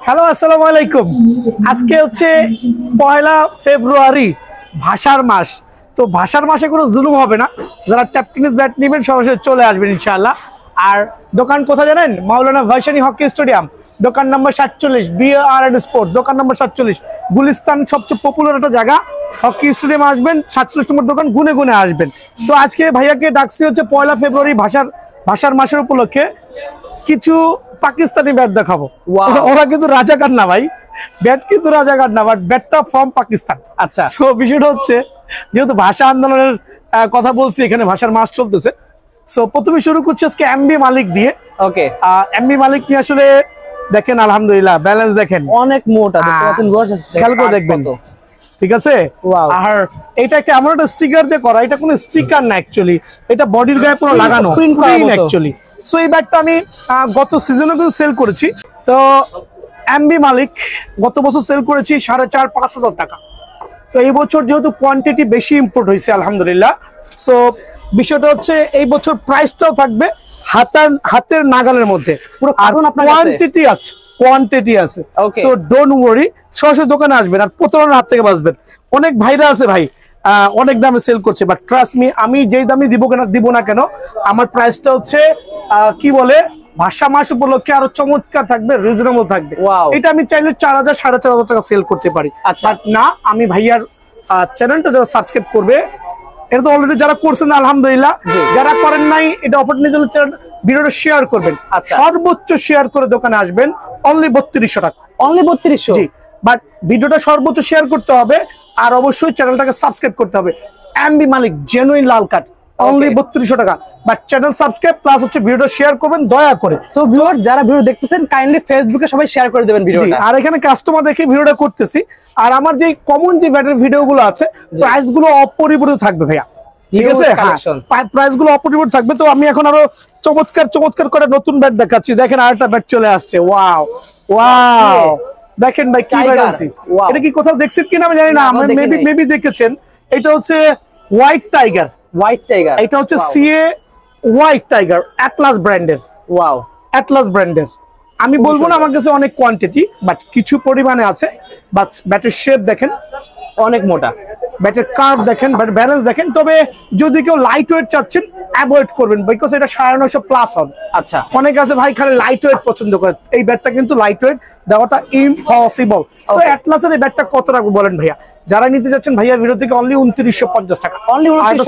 Hello, আসসালামু আলাইকুম। আজকে হচ্ছে 1 ফেব্রুয়ারি, ভাষার মাস। তো ভাষার মাসে কোনো জুলুম হবে না। যারা ট্যাপ টেনিস ব্যাট নেবেন সরাসরি চলে আসবেন ইনশাআল্লাহ। আর দোকান কোথায় জানেন? মাওলানা ভাসানী হকি স্টেডিয়াম, দোকান নম্বর 47, BR&D স্পোর্টস, দোকান নম্বর 47, গুলিস্তান। সবচেয়ে পপুলার একটা জায়গা। হকি স্টেডিয়াম আসবেন, 47 নম্বর দোকান, গুনে গুনে আসবেন। তো আজকে ভাইয়াকে ডাকছি হচ্ছে 1 ফেব্রুয়ারি ভাষার মাসের উপলক্ষে কিছু পাকিস্তানি ব্যাট দেখাবো। ওরা কিন্তু রাজাকার না ভাই, ব্যাট কিন্তু রাজাকার না, বাট ব্যাটটা ফ্রম পাকিস্তান। আচ্ছা, সো বিষয়টা হচ্ছে যেহেতু ভাষা আন্দোলনের কথা বলছি, এখানে ভাষার মাস চলতেছে। সো প্রথমে শুরু করছি আজকে এমবি মালিক দিয়ে। ওকে, এমবি মালিক নিয়ে আসলে দেখেন, আলহামদুলিল্লাহ ব্যালেন্স দেখেন, অনেক মোটা, দেখতে পাচ্ছেন, খেয়াল করে দেখবেন, ঠিক আছে। আর এটা একটা এমন একটা স্টিকার দিয়ে করা, এটা কোনো স্টিকার না অ্যাকচুয়ালি, এটা বডির গায়ে পুরো লাগানো প্রিন্ট অ্যাকচুয়ালি। সো এই ব্যাগটা আমি গত সিজনে কিন্তু সেল করেছি। তো এমবি মালিক গত বছর সেল করেছি 4,500-5 হাজার টাকা। তো এই বছর যেহেতু কোয়ান্টিটি বেশি ইম্পোর্ট হয়েছে আলহামদুলিল্লাহ, সো বিষয়টা হচ্ছে এই বছর প্রাইসটাও থাকবে হাতের নাগালের মধ্যে। পুরো কোয়ান্টিটি আছে। সো ডোন্ট ওয়ারি, সরাসরি দোকানে আসবেন আর প্রতারণার হাত থেকে বাঁচবেন। অনেক ভাইরা আছে ভাই অনেক দামে সেল করছে, বাট ট্রাস্ট মি, আমি যেই দামে দিব না কেন, আমার প্রাইসটা হচ্ছে কি বলে, ভাষা মাস উপলক্ষে আরো চমৎকার থাকবে, রিজনেবল থাকবে। এটা আমি চাইলে 4,000-4,500 টাকা সেল করতে পারি। বাট না, আমি ভাইয়ার চ্যানেলটা যারা সাবস্ক্রাইব করবে, এটা তো অলরেডি যারা করছেন আলহামদুলিল্লাহ, যারা করেন নাই এটা অফার নিয়ে ভিডিওটা শেয়ার করবেন। সর্বোচ্চ শেয়ার করে দোকানে আসবেন, অনলি 3200 টাকা। অনলি 3200? জি, বাট ভিডিওটা সর্বোচ্চ শেয়ার করতে হবে আর অবশ্যই চ্যানেলটাকে সাবস্ক্রাইব করতে হবে। এমবি মালিক জেনুইন লাল কাট, অনলি 3200 টাকা। বাট চ্যানেল সাবস্ক্রাইব প্লাস হচ্ছে ভিডিওটা শেয়ার করবেন দয়া করে। সো ভিউয়ার যারা ভিডিও দেখতেছেন কাইন্ডলি ফেসবুকে সবাই শেয়ার করে দেবেন ভিডিওটা। আর এখানে কাস্টমার দেখে ভিডিওটা করতেছি। আর আমার যে কমন যে ব্যাটের ভিডিওগুলো আছে, প্রাইস গুলো অপরিবর্তিত থাকবে ভাইয়া, ঠিক আছে? প্রাইস গুলো অপরিবর্তিত থাকবে। তো আমি এখন আরো চমৎকার করে নতুন ব্যাট দেখাচ্ছি। দেখেন আরেকটা ব্যাট চলে আসছে। ওয়াও ওয়াও, দেখেন ভাই কি ব্যাট আছে। এটা কি কোথাও দেখছেন কিনা আমি জানি না, মেবি দেখেছেন। এটা হচ্ছে হোয়াইট টাইগার। এটা হচ্ছে সিএ হোয়াইট টাইগার, অ্যাটলাস ব্র্যান্ডের। ওয়াও, অ্যাটলাস ব্র্যান্ডের। আমি বলবো না আমার কাছে অনেক কোয়ান্টিটি, বাট কিছু পরিমাণে আছে। বাট ব্যাটের শেপ দেখেন, অনেক মোটা। ব্যাটের কার্ভ দেখেন, ব্যাট ব্যালেন্স দেখেন। তবে যদি কেউ লাইট ওয়েট চাচ্ছেন, অ্যাভয়েড করবেন, বিকজ এটা 950 প্লাস হবে। আচ্ছা, অনেক আছে ভাই খালি লাইট ওয়েট পছন্দ করে, এই ব্যাটটা কিন্তু লাইট ওয়েট দেওয়াটা ইম্পসিবল। সো অ্যাটলাসের এই ব্যাটটা কত রাখবো বলেন ভাইয়া? যারা নিতে যাচ্ছেন ভাইয়া, ভিডিও থেকে অনলি 2950 টাকা।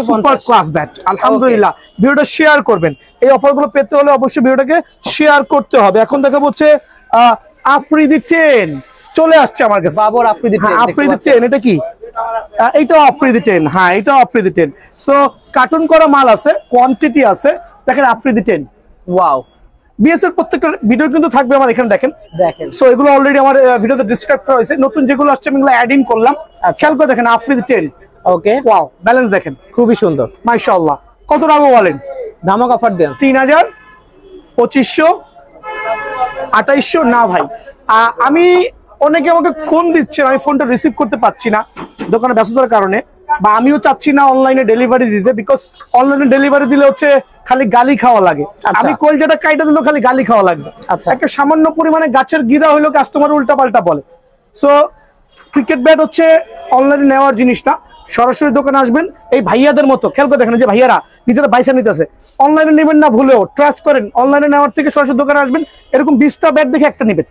সুপার ক্লাস ব্যাট আলহামদুলিল্লাহ। ভিডিওটা শেয়ার করবেন। এই অফারগুলো পেতে হলে অবশ্যই ভিডিওটাকে শেয়ার করতে হবে। এখন দেখা হচ্ছে আফ্রিদি 10 চলে আসছে আমার কাছে। বাবর আফ্রিদি 10, এটা কি? এইটা আফ্রিদি 10। হ্যাঁ, এটা আফ্রিদি 10। সো কার্টুন করা মাল আছে, কোয়ান্টিটি আছে। দেখেন আফ্রিদি 10। ওয়াও, বিএস এর প্রত্যেকটা ভিডিও কিন্তু থাকবে আমার এখানে, দেখেন। সো এগুলো অলরেডি আমার ভিডিওতে ডিসক্রাইব করা হয়েছে। নতুন যেগুলো আসছে আমি এগুলো অ্যাড ইন করলাম। খেয়াল করে দেখেন আফ্রিদি 10। ওকে, ওয়াও, ব্যালেন্স দেখেন, খুবই সুন্দর মাশাআল্লাহ। কত রাখবো বলেন? ধামাক অফার দেন। 3000, 2500, 2800 না ভাই। আমি অনেকে আমাকে ফোন দিচ্ছে, আমি ফোনটা রিসিভ করতে পারছি না দোকানে ব্যস্ততার কারণে, বা আমিও চাচ্ছি না অনলাইনে ডেলিভারি দিতে, বিকজ অনলাইনে ডেলিভারি দিলে হচ্ছে খালি গালি খাওয়া লাগে। আমি কলজাটা কাইটা দিলেও খালি গালি খাওয়া লাগবে। একটা সামান্য পরিমাণে গাছের গিরা হইলেও কাস্টমার উল্টা পাল্টা বলে। সো ক্রিকেট ব্যাট হচ্ছে অনলাইনে নেওয়ার জিনিস না, সরাসরি দোকানে আসবেন। এই ভাইয়াদের মতো খেয়াল করে দেখেন, যে ভাইয়ারা নিজেরা বাইসা নিতেছে, অনলাইনে নেবেন না ভুলেও, ট্রাস্ট করেন। অনলাইনে নেওয়ার থেকে সরাসরি দোকানে আসবেন। এরকম 20টা ব্যাট দেখে একটা নেবেন,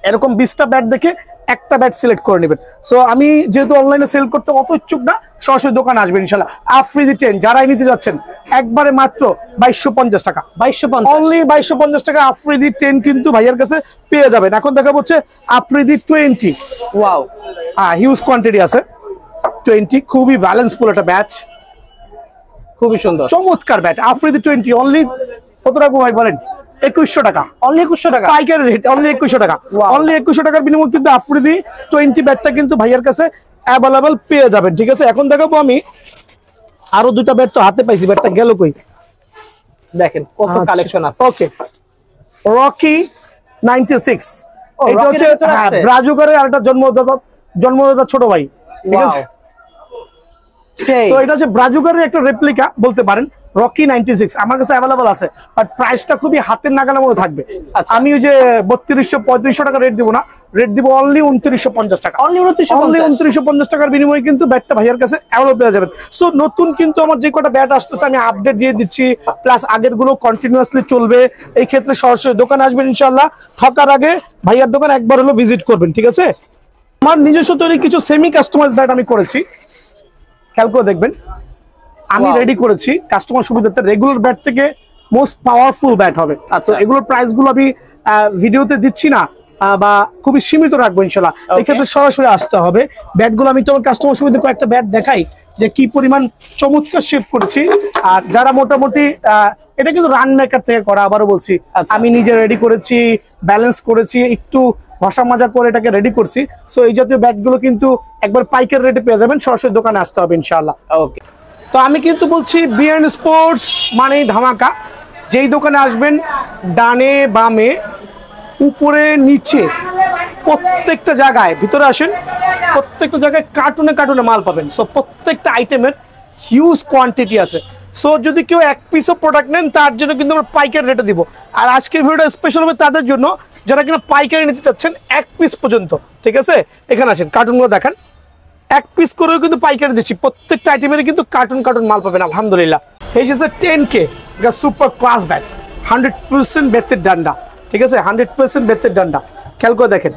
এরকম 20টা ব্যাট দেখে একটা ব্যাট সিলেক্ট করে নেবেন। সো আমি যেহেতু অনলাইনে সেল করতে অত ইচ্ছুক না, সরাসরি দোকানে আসবেন ইনশাল্লাহ। আফ্রিদি 10 যারাই নিতে যাচ্ছেন, একবারে মাত্র 2250 টাকা। 2250, অনলি 2250 টাকা আফ্রিদি 10 কিন্তু ভাইয়ের কাছে পেয়ে যাবেন। এখন দেখা হচ্ছে আফ্রিদি 20। ওয়াও, হিউজ কোয়ান্টিটি আছে 20। খুবই ব্যালেন্সফুল একটা ব্যাচ, খুবই সুন্দর চমৎকার ব্যাট। আফ্রিদি 20 অনলি কত রাখবো ভাই বলেন? 2100 টাকা। অনলি 2100 টাকা পাইকারি রেট, অনলি 2100 টাকা। অনলি 2100 টাকার বিনিময়ে কিন্তু আফ্রিদি 20 ব্যাটটা কিন্তু ভাইয়ের কাছে অ্যাভেলেবল পেয়ে যাবেন, ঠিক আছে? এখন দেখাবো আমি আরো দুটা ব্যাট, তো হাতে পাইছি, ব্যাটটা গেল কই? দেখেন কত কালেকশন আছে। ওকে, রকি 96। এটা হচ্ছে ব্রাজুকারের আরেকটা জন্মদাতা ছোট ভাই, ঠিক আছে? সো এটা হচ্ছে ব্রাজুকারের একটা রেপ্লিকা বলতে পারেন। রকি 96 আমার কাছে অ্যাভেলেবল আছে, বাট প্রাইসটা খুবই হাতের নাগালের মধ্যে থাকবে। আচ্ছা। আমি ওই যে 3200-3500 টাকা রেট দিব না, রেট দিব অনলি 2950 টাকা। অনলি 2950 টাকার বিনিময়ে কিন্তু ব্যাটটা ভাইয়ার কাছে অ্যাভেলেবল পেয়ে যাবেন। সো নতুন কিন্তু আমার যে কটা ব্যাট আসতেছে আমি আপডেট দিয়ে দিচ্ছি, প্লাস আগের গুলো কন্টিনিউয়াসলি চলবে। এই ক্ষেত্রে সরাসরি দোকানে আসবেন ইনশাআল্লাহ, ঠকার আগে ভাইয়ার দোকান একবার হলো ভিজিট করবেন, ঠিক আছে? আমার নিজস্ব তৈরি কিছু সেমি কাস্টমাইজ ব্যাট আমি করেছি, খেয়াল করে দেখবেন। আমি রেডি করেছি কাস্টমার সুবিধার্থে, রেগুলার ব্যাট থেকে মোস্ট পাওয়ারফুল ব্যাট হবে। আচ্ছা। এগুলোর প্রাইস গুলো আমি ভিডিওতে দিচ্ছি না, বা খুবই সীমিত রাখবো ইনশাল্লাহ। এই ক্ষেত্রে সরাসরি আসতে হবে। ব্যাটগুলো আমি তোমার কাস্টমার সুবিধা কয়েকটা ব্যাট দেখাই যে কি পরিমাণ চমৎকার শেপ করেছি। আর যারা মোটামুটি এটা কিন্তু রান মেকার থেকে করা, আবারও বলছি আমি নিজে রেডি করেছি, ব্যালেন্স করেছি, একটু ঘষা মাজা করে এটাকে রেডি করছি। সো এই জাতীয় ব্যাটগুলো কিন্তু একবার পাইকারি রেটে পেয়ে যাবেন, সরাসরি দোকানে আসতে হবে ইনশাআল্লাহ। ওকে, তো আমি কিন্তু বলছি বিএন স্পোর্টস মানেই ধামাকা। যেই দোকানে আসবেন ডানে বামে উপরে নিচে প্রত্যেকটা জায়গায়, ভিতরে আসেন, প্রত্যেকটা জায়গায় কার্টুনে কার্টুনে মাল পাবেন। সো প্রত্যেকটা আইটেমের হিউজ কোয়ান্টিটি আছে। সো যদি কেউ এক পিসও প্রোডাক্ট নেন তার জন্য কিন্তু আমরা পাইকারি রেটে দিব। আর আজকের ভিডিওটা স্পেশাল হবে তাদের জন্য যারা কিনা পাইকারি নিতে চাচ্ছেন, এক পিস পর্যন্ত, ঠিক আছে? এখানে আসেন, কার্টুনগুলো দেখান, এক পিস করেও কিন্তু পাইকারি দিচ্ছি। প্রত্যেকটা আইটেমের কিন্তু কার্টুন কার্টুন মাল পাবেন আলহামদুলিল্লাহ। এই যে 10K সুপার ক্লাস ব্যাট, 100% বেতের ডান্ডা, ঠিক আছে? 100% বেতের ডান্ডা। খেয়াল করে দেখেন,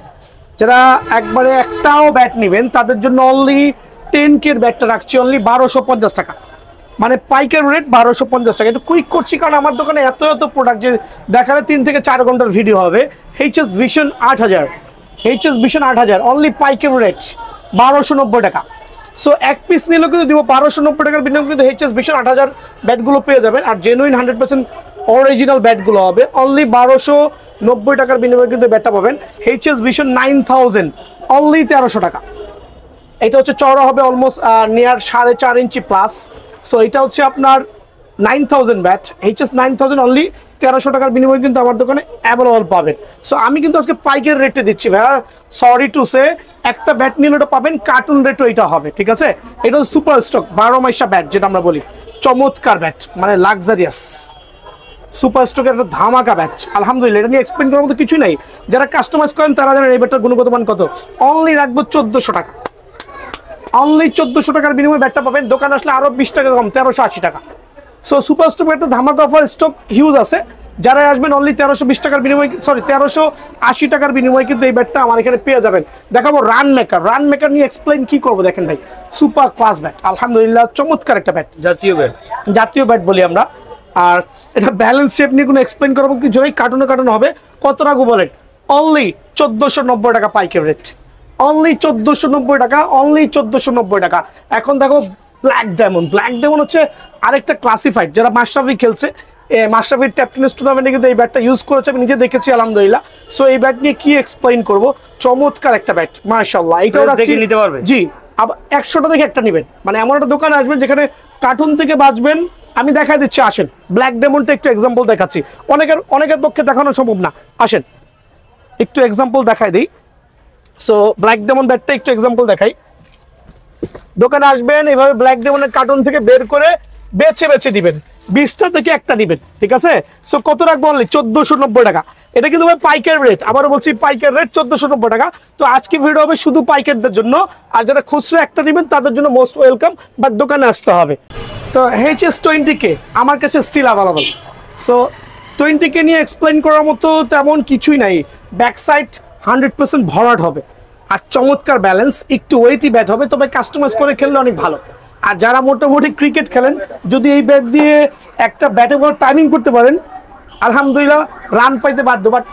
যারা একবারে একটাও ব্যাট নেবেন তাদের জন্য অনলি 10K ব্যাটটা রাখছি অনলি 1250 টাকা, মানে পাইকারি রেট 1250 টাকা। একটু কুইক করছি কারণ আমার দোকানে এত প্রোডাক্ট যে দেখালে 3 থেকে 4 ঘন্টার ভিডিও হবে। HS vision 8000, HS vision 8000 only পাইকারি রেট 1290 টাকা। সো এক পিস নিলেও কিন্তু দিব 1290 টাকার বিনিময়ে কিন্তু HS ভিশন 8000 ব্যাটগুলো পেয়ে যাবেন। আর জেনুইন 100% অরিজিনাল ব্যাটগুলো হবে অনলি 1290 টাকার বিনিময়ে কিন্তু ব্যাটটা পাবেন। HS ভিশন 9000 অনলি 1300 টাকা। এটা হচ্ছে চওড়া হবে অলমোস্ট নিয়ার 4.5 ইঞ্চি প্লাস। সো এটা হচ্ছে আপনার 9000 ব্যাট, HS 9000 অনলি 1300 টাকার বিনিময়ে কিন্তু আমার দোকানে অ্যাভেলেবল পাবেন। সো আমি কিন্তু আজকে পাইকারি রেটে দিচ্ছি ভাইয়া, সরি টু সে। একটা ব্যাট নিলে ওটা পাবেন কার্টুন রেটও এটা হবে, ঠিক আছে? এটা হচ্ছে সুপার স্টক 12 মাইশা ব্যাট, যেটা আমরা বলি চমৎকার ব্যাট, মানে লাক্সারিয়াস সুপার স্টকের একটা ধামাকা ব্যাট আলহামদুলিল্লাহ। এটা নিয়ে এক্সপ্লেন করার মতো কিছুই নাই, যারা কাস্টমাইজ করেন তারা জানেন এই ব্যাটটার গুণগত মান কত। অনলি রাখবো 1400 টাকা, অনলি 1400 টাকার বিনিময়ে ব্যাটটা পাবেন। দোকানে আসলে আরো 20 টাকা কম, 1380 টাকা। সো সুপার স্টক একটা ধামাকা অফার স্টক হিউজ আছে। যারা আসবেন অনলি 1320 টাকার বিনিময়ে, সরি 1380 টাকার বিনিময়ে কিন্তু এই ব্যাটটা আমার এখানে পেয়ে যাবেন। দেখাবো রান মেকার, রান মেকার নিয়ে এক্সপ্লেন কি করবো দেখেন ভাই। সুপার ক্লাস ব্যাট আলহামদুলিল্লাহ, চমৎকার একটা ব্যাট, জাতীয় ব্যাট, জাতীয় ব্যাট বলি আমরা। আর এটা ব্যালেন্স শেপ নিয়ে কোনো এক্সপ্লেন করবো কি, যদি কার্টুনে কার্টুন হবে। কত রাখবো বলেন? অনলি 1490 টাকা পাইকারি রেট, অনলি 1490 টাকা, অনলি 1490 টাকা। এখন দেখো ব্ল্যাক ডায়মন্ড, ব্ল্যাক ডায়মন্ড হচ্ছে আরেকটা ক্লাসিফাইড, যারা মাশরাফি খেলছে, মাশরাফির ট্যাপটেনিস টুর্নামেন্টে কিন্তু এই ব্যাটটা ইউজ করেছে, আমি নিজে দেখেছি আলহামদুলিল্লাহ। সো এই ব্যাট নিয়ে কি এক্সপ্লেইন করবো, চমৎকার একটা ব্যাট মাশাআল্লাহ। এইটাও রাখছি, নিতে পারবে জি। আবার 100টা থেকে একটা নেবেন, মানে এমন একটা দোকানে আসবেন যেখানে কার্টুন থেকে বাঁচবেন। আমি দেখাই দিচ্ছি, আসেন ব্ল্যাক ডায়মন্ডটা একটু এক্সাম্পল দেখাচ্ছি, অনেকের পক্ষে দেখানো সম্ভব না। আসেন একটু এক্সাম্পল দেখাই দিই। সো ব্ল্যাক ডায়মন্ড ব্যাটটা একটু এক্সাম্পল দেখাই। দোকানে আসবেন, এইভাবে ব্ল্যাক ডায়মন্ডের কার্টুন থেকে বের করে বেছে বেছে দিবেন, 20টা থেকে একটা দিবেন, ঠিক আছে? সো কত রাখবো? অনলি 1490 টাকা। এটা কিন্তু ভাই পাইকারি রেট, আবারও বলছি পাইকারি রেট 1490 টাকা। তো আজকে ভিডিও হবে শুধু পাইকারদের জন্য, আর যারা খুচরা একটা নেবেন তাদের জন্য মোস্ট ওয়েলকাম, বাট দোকানে আসতে হবে। তো HS 20K আমার কাছে স্টিল অ্যাভেলেবল। সো 20K নিয়ে এক্সপ্লেন করার মতো তেমন কিছুই নাই। ব্যাক সাইড 100% ভরাট হবে, আর চমৎকার ব্যালেন্স, একটু ওয়েটি ব্যাট হবে, তবে কাস্টমাইজ করে খেললে অনেক ভালো। আর যারা মোটামুটি ক্রিকেট খেলেন, যদি এই ব্যাট দিয়ে একটা ব্যাটে বল টাইমিং করতে পারেন আলহামদুলিল্লাহ, রান পাইতে বাধ্য। বাট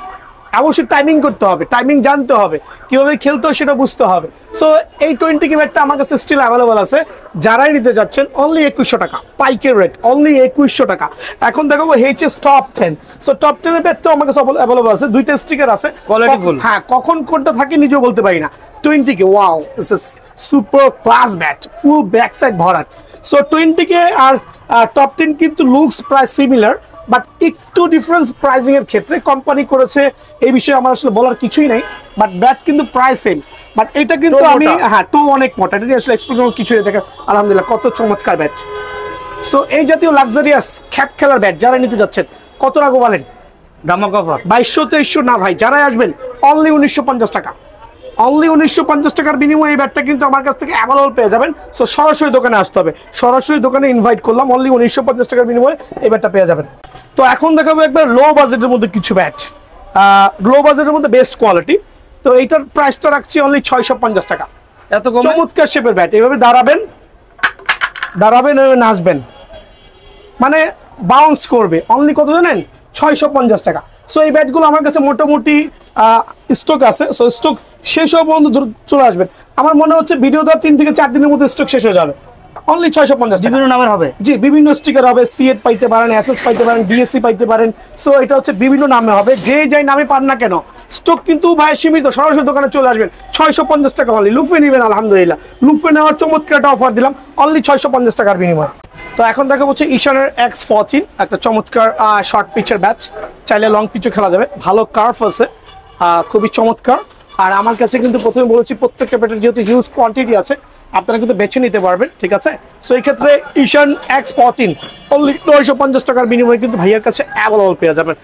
অবশ্যই টাইমিং করতে হবে, টাইমিং জানতে হবে, কিভাবে খেলতে হবে সেটা বুঝতে হবে। সো এই 20K ব্যাটটা আমার কাছে স্টিল অ্যাভেলেবল আছে। যারাই নিতে যাচ্ছেন অনলি 2100 টাকা পাইকারি রেট, অনলি 2100 টাকা। এখন দেখাবো HS টপ 10। সো টপ 10 এর ব্যাটটাও আমার কাছে অ্যাভেলেবল আছে, 2টা স্টিকার আছে, কোয়ালিটিফুল। হ্যাঁ, কখন কোনটা থাকে নিজেও বলতে পারি না। 20K, wow, this is super class bat, full back side ভরাট। সো 20K আর টপ 10 কিন্তু লুকস প্রায় সিমিলার, বাট একটু ডিফারেন্স প্রাইসিং এর ক্ষেত্রে কোম্পানি করেছে, এই বিষয়ে আমার আসলে বলার কিছুই নাই। বাট ব্যাট কিন্তু প্রায় সেম, বাট এটা কিন্তু আমি, হ্যাঁ, তো অনেক মোটা, এটা আসলে এক্সপ্লেন করার কিছুই নেই। দেখেন আলহামদুলিল্লাহ কত চমৎকার ব্যাট, সো এই জাতীয় লাক্সারিয়াস খ্যাপ খেলার ব্যাট যারা নিতে যাচ্ছেন কত রাখবো বলেন? ধামাকা অফার 2200-2300 না ভাই, যারাই আসবেন অনলি 1950 টাকা। অনলি 1950 টাকার বিনিময়ে এই ব্যাটটা কিন্তু আমার কাছ থেকে অ্যাভেলেবল পেয়ে যাবেন। সো সরাসরি দোকানে আসতে হবে, সরাসরি দোকানে ইনভাইট করলাম, অনলি 1950 টাকার বিনিময়ে এই ব্যাটটা পেয়ে যাবেন। তো এখন দেখাবো একবার লো বাজেটের মধ্যে কিছু ব্যাট, লো বাজেটের মধ্যে বেস্ট কোয়ালিটি। তো এইটার প্রাইসটা রাখছি অনলি 650 টাকা। এত কম? চমৎকার শেপের ব্যাট, এইভাবে দাঁড়াবেন এভাবে নাচবেন, মানে বাউন্স করবে। অনলি কত জানেন? 650 টাকা। সো এই ব্যাটগুলো আমার কাছে মোটামুটি স্টক আছে। সো স্টক শেষ হওয়া পর্যন্ত চলে আসবেন। আমার মনে হচ্ছে ভিডিও দেওয়ার 3 থেকে 4 দিনের মধ্যে স্টক শেষ হয়ে যাবে। অনলি 650 টাকা। বিভিন্ন নামের হবে? জি, বিভিন্ন স্টিকার হবে, সিএট পাইতে পারেন, এসএস পাইতে পারেন, ডিএসসি পাইতে পারেন। সো এটা হচ্ছে বিভিন্ন নামে হবে, যে যাই নামে পান না কেন স্টক কিন্তু ভাই সীমিত, সরাসরি দোকানে চলে আসবেন। 650 টাকা অনলি। লুফে নেবেন, আলহামদুলিল্লাহ লুফে নেওয়ার চমৎকার একটা অফার দিলাম অনলি 650 টাকার বিনিময়ে। তো এখন দেখা হচ্ছে ঈশানের X14, একটা চমৎকার শর্ট পিচের ব্যাচ, চাইলে লং পিচও খেলা যাবে, ভালো কার্ভ আছে, খুবই চমৎকার। আর আমার কাছে কিন্তু প্রথমে বলেছি প্রত্যেকটা ব্যাটের যেহেতু হিউজ কোয়ান্টিটি আছে, আপনারা কিন্তু বেছে নিতে পারবেন, ঠিক আছে? সো এই ক্ষেত্রে ঈশান X14 অনলি 950 টাকার বিনিময়ে কিন্তু ভাইয়ার কাছে অ্যাভেলেবল পেয়ে যাবেন।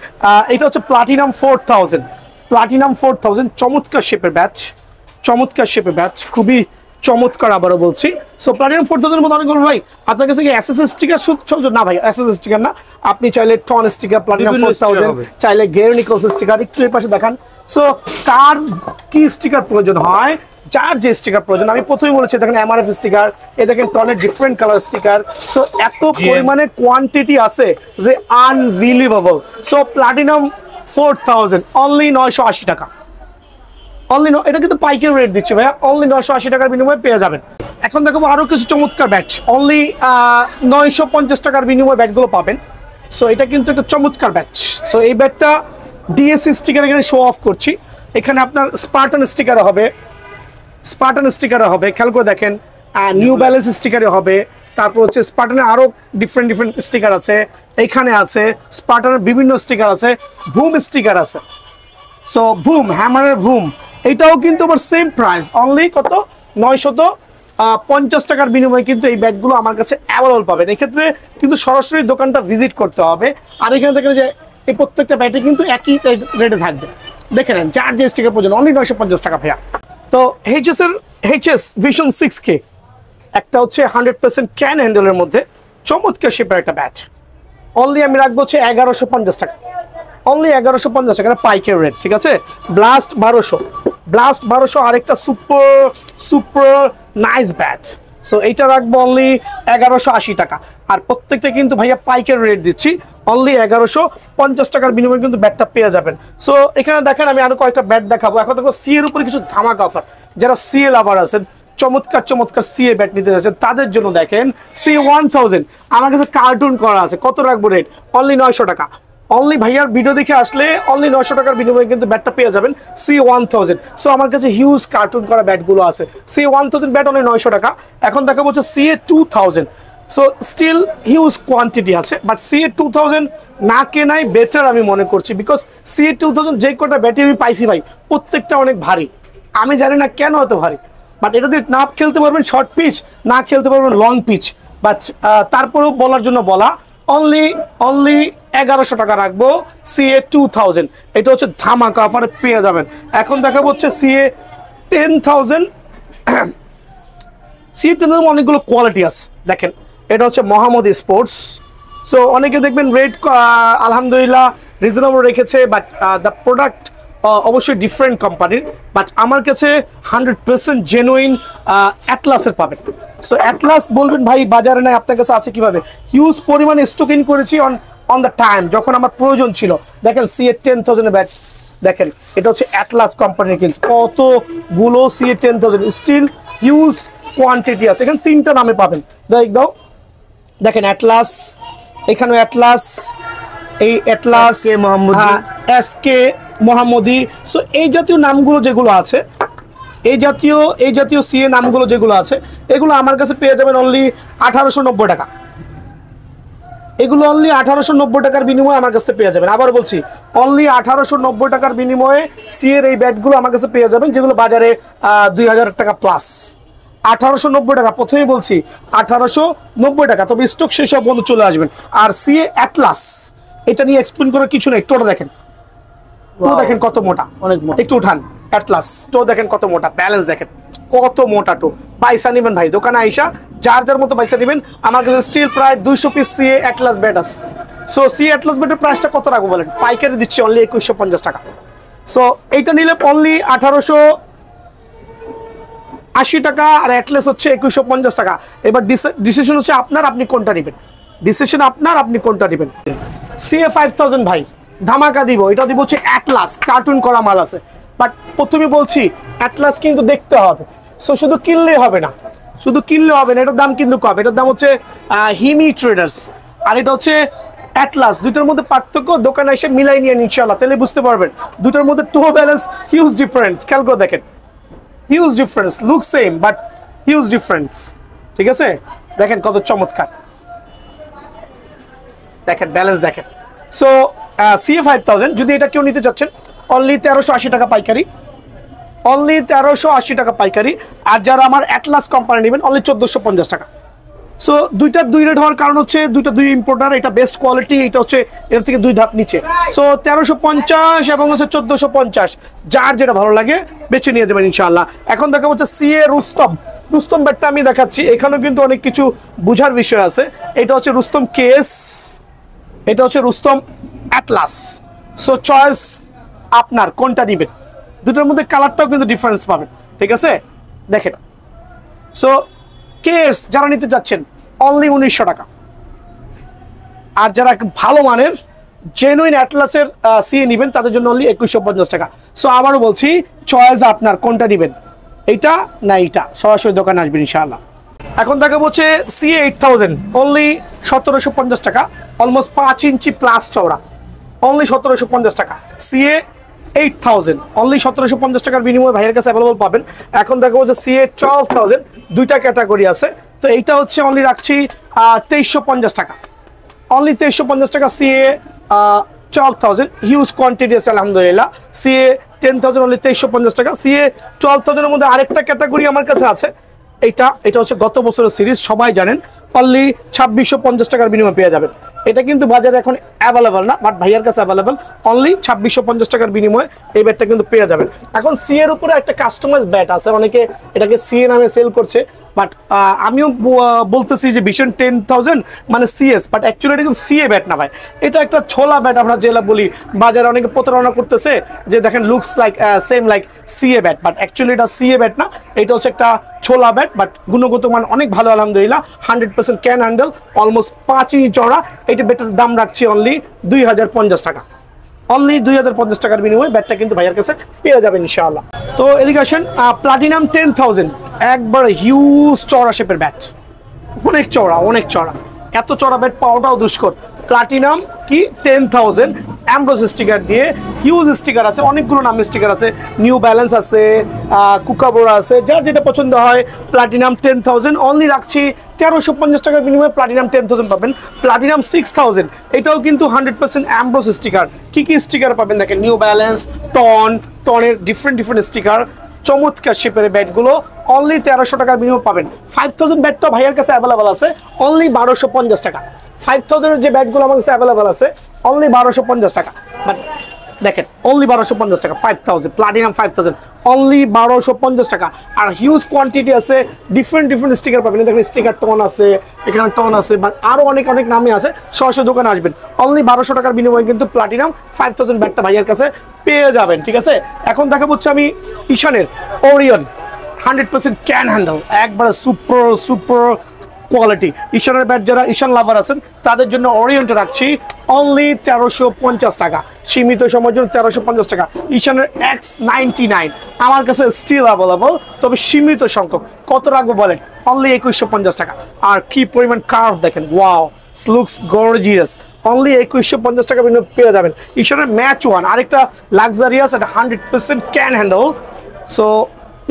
এটা হচ্ছে প্লাটিনাম 4000, প্লাটিনাম 4000, চমৎকার শেপের ব্যাচ, চমৎকার শেপের ব্যাচ, খুবই চমৎকার, আবারও বলছি। সো প্লাটিনাম 4000 মধ্যে অনেক ভাই আপনার কাছে কি এসএস স্টিকার না ভাই, এসএস স্টিকার না, আপনি চাইলে টন স্টিকার, প্লাটিনাম 4000, চাইলে গের নিকলস স্টিকার, একটু এই পাশে দেখান। সো কার কি স্টিকার প্রয়োজন হয়, যার যে স্টিকার প্রয়োজন, আমি প্রথমেই বলেছি দেখেন এমআরএফ স্টিকার, এ দেখেন টনের ডিফারেন্ট কালার স্টিকার। সো এত পরিমাণে কোয়ান্টিটি আছে যে আনবিলিভেবল। সো প্লাটিনাম 4000 অনলি 980 টাকা। অনলি এটা কিন্তু পাইকারি রেট দিচ্ছে ভাইয়া, অনলি 980 টাকার বিনিময়ে পেয়ে যাবেন। এখন দেখো আরো কিছু চমৎকার ব্যাট, অনলি 950 টাকার বিনিময়ে ব্যাটগুলো পাবেন। সো এটা কিন্তু একটা চমৎকার ব্যাট। সো এই ব্যাটটা ডিএসসি স্টিকার এখানে শো অফ করছি, এখানে আপনার স্পার্টান স্টিকার হবে, স্পার্টান স্টিকার হবে, খেয়াল করে দেখেন, নিউ ব্যালেন্স স্টিকারে হবে, তারপর হচ্ছে স্পার্টানের আরো ডিফারেন্ট স্টিকার আছে, এইখানে আছে স্পার্টানের বিভিন্ন স্টিকার আছে, বুম স্টিকার আছে। সো বুম, হ্যামারের বুম, এটাও কিন্তু আবার সেম প্রাইস, অনলি কত 950 টাকার বিনিময়ে কিন্তু এই ব্যাটগুলো আমার কাছে অ্যাভেলেবল পাবেন। এক্ষেত্রে কিন্তু সরাসরি দোকানটা ভিজিট করতে হবে। আর এখানে দেখেন যে এই প্রত্যেকটা ব্যাটে কিন্তু একই রেটে থাকবে, দেখে নেন যার যে স্টিকার প্রয়োজন, অনলি 950 টাকা ভাইয়া। তো এইচএস ভিশন 6K একটা হচ্ছে 100% ক্যান হ্যান্ডেলের মধ্যে চমৎকার শেপের একটা ব্যাট, অনলি আমি রাখবো হচ্ছে 1150 টাকা, অনলি 1150 টাকা পাইকারি রেট, ঠিক আছে? ব্লাস্ট 1200, আরেকটা সুপার নাইস ব্যাট। সো এইটা রাখবো অনলি 1180 টাকা। আর প্রত্যেকটা কিন্তু ভাইয়া পাইকারি রেট দিচ্ছি, অনলি 1150 টাকার বিনিময়ে কিন্তু ব্যাটটা পেয়ে যাবেন। সো এখানে দেখেন আমি আরো কয়েকটা ব্যাট দেখাবো। এখন দেখো সি এর উপরে কিছু ধামাকা অফার, যারা সিএল আবার আছেন, চমৎকার চমৎকার সিএ ব্যাট নিতে যাচ্ছেন, তাদের জন্য দেখেন C1000 আমার কাছে কার্টুন করা আছে। কত রাখবো রেট? অনলি 900 টাকা। অনলি ভাইয়ার ভিডিও দেখে আসলে অনলি 900 টাকার বিনিময়ে কিন্তু ব্যাটটা পেয়ে যাবেন C1000। সো আমার কাছে হিউজ কার্টুন করা ব্যাটগুলো আছে। C1000 ব্যাট অনলি 900 টাকা। এখন দেখা হচ্ছে CA2000। So still huge quantity আছে, বাট CA2000 না কেনাই বেটার আমি মনে করছি, বিকজ CA2000 যে কটা ব্যাটে আমি পাইছি ভাই প্রত্যেকটা অনেক ভারী। আমি জানি না কেন এত ভারী, বাট এটা দিয়ে না খেলতে পারবেন শর্ট পিচ, না খেলতে পারবেন লং পিচ, বাট তারপরেও বলার জন্য বলা, অনলি 1100 টাকা রাখবো CA2000। এটা হচ্ছে ধামাকা অফারে পেয়ে যাবেন। এখন দেখাবো হচ্ছে CA10000। CA10000 অনেকগুলো কোয়ালিটি আছে, দেখেন এটা হচ্ছে মোহাম্মদ স্পোর্টস। সো অনেকে দেখবেন রেট আলহামদুলিল্লাহ রিজনেবল রেখেছে, বাট দ্য প্রোডাক্ট অবশ্যই ডিফারেন্ট কোম্পানির, বাট আমার কাছে 100% জেনুইন অ্যাটলাসের পাবেন। সো অ্যাটলাস বলবেন ভাই বাজারে নাই, আপনার কাছে আছে কিভাবে? হিউজ পরিমাণে স্টক ইন করেছি অন দ্য টাইম, যখন আমার প্রয়োজন ছিল। দেখেন CA10000 ব্যাট, দেখেন এটা হচ্ছে অ্যাটলাস কোম্পানির, কিন্তু কতগুলো CA10000 স্টিল হিউজ কোয়ান্টিটি আছে। এখানে 3টা নামে পাবেন, দাও দেখেন অ্যাটলাস, এখানে অ্যাটলাস, এই অ্যাটলাস, SK মোহাম্মদী। সো এই জাতীয় নামগুলো যেগুলো আছে, এই জাতীয় সিএ নামগুলো যেগুলো আছে, এগুলো আমার কাছে পেয়ে যাবেন অনলি 1890 টাকা। এগুলো অনলি 1890 টাকার বিনিময়ে আমার কাছে পেয়ে যাবেন। আবার বলছি, অনলি 1890 টাকার বিনিময়ে সিএর এই ব্যাটগুলো আমার কাছে পেয়ে যাবেন, যেগুলো বাজারে 2000 টাকা প্লাস। 1890 টাকা, প্রথমেই বলছি 1890 টাকা। তবে স্টক শেষ হওয়া বন্ধ, চলে আসবেন। আর সিএ অ্যাটলাস, এটা নিয়ে এক্সপ্লেন করার কিছু নেই। টোটা দেখেন, টো দেখেন কত মোটা, অনেক মোটা। একটু উঠান। অ্যাটলাস টো দেখেন কত মোটা, ব্যালেন্স দেখেন কত মোটা টো। বাইসা নেবেন ভাই, দোকানে আইসা যার যার মতো বাইসা নেবেন। আমার কাছে স্টিল প্রায় 200 পিস সিএ অ্যাটলাস ব্যাট আছে। সো সিএ অ্যাটলাস ব্যাটের প্রাইসটা কত রাখবো বলেন? পাইকারি দিচ্ছি অনলি 2150 টাকা। সো এইটা নিলে অনলি 1880 টাকা, আর অ্যাটলাস হচ্ছে 2150 টাকা। এবার ডিসিশন হচ্ছে আপনার, আপনি কোনটা নেবেন। ডিসিশন আপনার, আপনি কোনটা নেবেন। সিএ 5000 ভাই ধামাকা দিব, এটা দিব হচ্ছে অ্যাটলাস, কার্টুন করা মাল আছে। বাট প্রথমে বলছি অ্যাটলাস কিন্তু দেখতে হবে। সো শুধু কিনলেই হবে না, শুধু কিনলে হবে না, এটার দাম কিন্তু কম। এটার দাম হচ্ছে হিমি ট্রেডার্স, আর এটা হচ্ছে অ্যাটলাস। দুটোর মধ্যে পার্থক্য দোকানে এসে মিলাই নিয়ে ইনশাআল্লাহ, তাহলে বুঝতে পারবেন দুটোর মধ্যে টো ব্যালেন্স হিউজ ডিফারেন্স। খেয়াল করে দেখেন, huge difference, look same but huge difference. ঠিক আছে, দেখেন কত চমৎকার, দেখেন ব্যালেন্স দেখেন। সো সিএ 5000 যদি এটা কেউ নিতে চাচ্ছেন অনলি 1380 টাকা পাইকারি, অনলি 1380 টাকা পাইকারি। আর যারা আমার অ্যাটলাস কোম্পানি নেবেন অনলি 1450 টাকা। সো দুইটার দুই রেট হওয়ার কারণ হচ্ছে দুইটা দুই ইম্পোর্টার, এটা বেস্ট কোয়ালিটি, এটা হচ্ছে এর থেকে 2 ধাপ নিচে। সো 1350 এবং হচ্ছে 1450, যার যেটা ভালো লাগে বেছে নিয়ে যাবেন ইনশাআল্লাহ। এখন দেখা হচ্ছে সিএ রুস্তম। রুস্তম ব্যাটটা আমি দেখাচ্ছি, এখানেও কিন্তু অনেক কিছু বুঝার বিষয় আছে। এটা হচ্ছে রুস্তম কেস, এটা হচ্ছে রুস্তম অ্যাটলাস। সো চয়েস আপনার, কোনটা নেবেন। দুটোর মধ্যে কালারটাও কিন্তু ডিফারেন্স পাবেন। ঠিক আছে, দেখেন। সো কেস যারা নিতে যাচ্ছেন অনলি 1900 টাকা, আর যারা ভালো মানের জেনুইন অ্যাটলাসের সিএ নেবেন তাদের জন্য অনলি 2150 টাকা। সো আবারও বলছি চয়েস আপনার, কোনটা নেবেন, এইটা না এইটা। সরাসরি দোকানে আসবেন ইনশাআল্লাহ। এখন দেখা হচ্ছে সিএ 8000 অনলি 1750 টাকা, অলমোস্ট 5 ইঞ্চি প্লাস চওড়া, অনলি 1750 টাকা। সিএ 8000 অনলি 1750 টাকার বিনিময়ে ভাইয়ের কাছে অ্যাভেলেবল পাবেন। এখন দেখা হচ্ছে সিএ 12000, দুইটা ক্যাটাগরি আছে। তো এইটা হচ্ছে অনলি রাখছি 2350 টাকা, অনলি 2350 টাকা। সিএ 12000 হিউজ কোয়ান্টিটি আছে আলহামদুলিল্লাহ। সিএ 10000 অনলি 2350 টাকা। সিএ 12000 এর মধ্যে আরেকটা ক্যাটাগরি আমার কাছে আছে, এটা হচ্ছে গত বছরের সিরিজ, সবাই জানেন। অনলি 2650 টাকার বিনিময়ে পেয়ে যাবেন। এটা কিন্তু বাজারে এখন অ্যাভেলেবল না, বাট ভাইয়ার কাছে অ্যাভেলেবল। অনলি 2650 টাকার বিনিময়ে এই ব্যাটটা কিন্তু পেয়ে যাবেন। এখন সি এর উপরে একটা কাস্টমাইজ ব্যাট আছে, অনেকে এটাকে সিএ নামে সেল করছে, বাট আমিও বলতেছি যে ভিশন 10000 মানে সিএস, বাট অ্যাকচুয়ালি এটা কিন্তু সিএ ব্যাট না ভাই, এটা একটা ছোলা ব্যাট। আমরা যেটা বলি বাজারে অনেকে প্রতারণা করতেছে যে দেখেন looks like same like CA bat, but actually এটা সিএ ব্যাট না, এটা হচ্ছে একটা ছোলা ব্যাট। বাট গুণগত মান অনেক ভালো আলহামদুলিল্লাহ, 100% ক্যান হ্যান্ডেল, অলমোস্ট 5 ইঞ্চি চওড়া। এইটা ব্যাটের দাম রাখছি অনলি 2050 টাকা, অনলি 2050 টাকার বিনিময়ে ব্যাটটা কিন্তু ভাইয়ের কাছে পেয়ে যাবেন ইনশাআল্লাহ। তো এদিকে আসেন, প্লাটিনাম 10000 একবার হিউজ চওড়া শেপের ব্যাট, অনেক চওড়া, অনেক চওড়া। এত চওড়া ব্যাট পাওয়াটাও দুষ্কর। প্লাটিনাম কি 10000 অ্যামব্রোস স্টিকার দিয়ে, হিউজ স্টিকার আছে, অনেকগুলো নাম স্টিকার আছে, নিউ ব্যালেন্স আছে, কুকাবোরা আছে, যার যেটা পছন্দ হয়। প্লাটিনাম 10000 অনলি রাখছি 1350 টাকার বিনিময়ে প্লাটিনাম 10000 পাবেন। প্লাটিনাম 6000 এটাও কিন্তু 100% অ্যামব্রোস স্টিকার। কি কি স্টিকার পাবেন দেখেন, নিউ ব্যালেন্স, টনের ডিফারেন্ট স্টিকার, চমৎকার শেপের ব্যাটগুলো অনলি 1300 টাকার বিনিময়ে পাবেন। 5000 ব্যাটটা ভাইয়ের কাছে অ্যাভেলেবল আছে অনলি 1250 টাকা। 5000 এর যে ব্যাটগুলো আমার কাছে অ্যাভেলেবল আছে অনলি 1250 টাকা। বাট দেখেন অনলি 1250 টাকা 5000 প্লাটিনাম 5000 অনলি 1250 টাকা। আর হিউজ কোয়ান্টিটি আছে, ডিফারেন্ট স্টিকার পাবেন। দেখেন স্টিকার টন আছে, এখানে টন আছে, বাট আরো অনেক নামে আছে। সরাসরি দোকানে আসবেন, অনলি 1200 টাকার বিনিময়ে কিন্তু প্লাটিনাম 5000 ব্যাটটা ভাইয়ের কাছে পেয়ে যাবেন। ঠিক আছে, এখন দেখা হচ্ছে আমি ঈশানের ওরিয়ন 100% ক্যান হ্যান্ডেল, একবারে সুপার কোয়ালিটি। ঈশানের ব্যাট যারা ঈশান লাভার আছেন তাদের জন্য ওরিয়নটা রাখছি অনলি 1350 টাকা, সীমিত সময়ের জন্য 1350 টাকা। ঈশানের X99 আমার কাছে স্টিল অ্যাভেলেবল, তবে সীমিত সংখ্যক। কত রাখবো বলেন, অনলি 2150 টাকা। আর কি পরিমাণ কার্ভ দেখেন, ওয়াও, লুকস গর্জিয়াস, অনলি 2150 টাকা বিনিময়ে পেয়ে যাবেন। ঈশানের ম্যাচ ওয়ান আরেকটা লাক্সারিয়াস, এটা 100% ক্যান হ্যান্ডেল। সো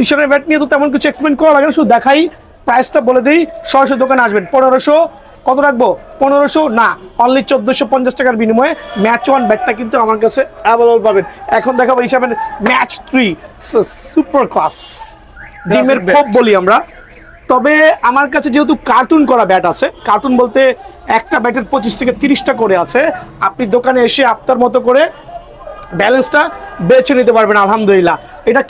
ঈশানের ব্যাট নিয়ে তো তেমন কিছু এক্সপ্লেন করা লাগে না, শুধু দেখাই, প্রাইসটা বলে দিই। সরাসরি দোকানে আসবেন, 1500, কত রাখবো 1500 না, অনলি 1450 টাকার বিনিময়ে ম্যাচ ওয়ান ব্যাটটা কিন্তু আমার কাছে অ্যাভেলেবল পাবেন। এখন দেখাবো হিসাবে ম্যাচ 3 সুপার ক্লাস ডিমের খোপ বলি আমরা, তবে আমার কাছে যেহেতু কার্টুন করা ব্যাট আছে, কার্টুন বলতে একটা ব্যাটের 25 থেকে 30টা করে আছে, আপনি দোকানে এসে আপনার মতো করে ব্যালেন্সটা বেছে নিতে পারবেন আলহামদুলিল্লাহ। এটা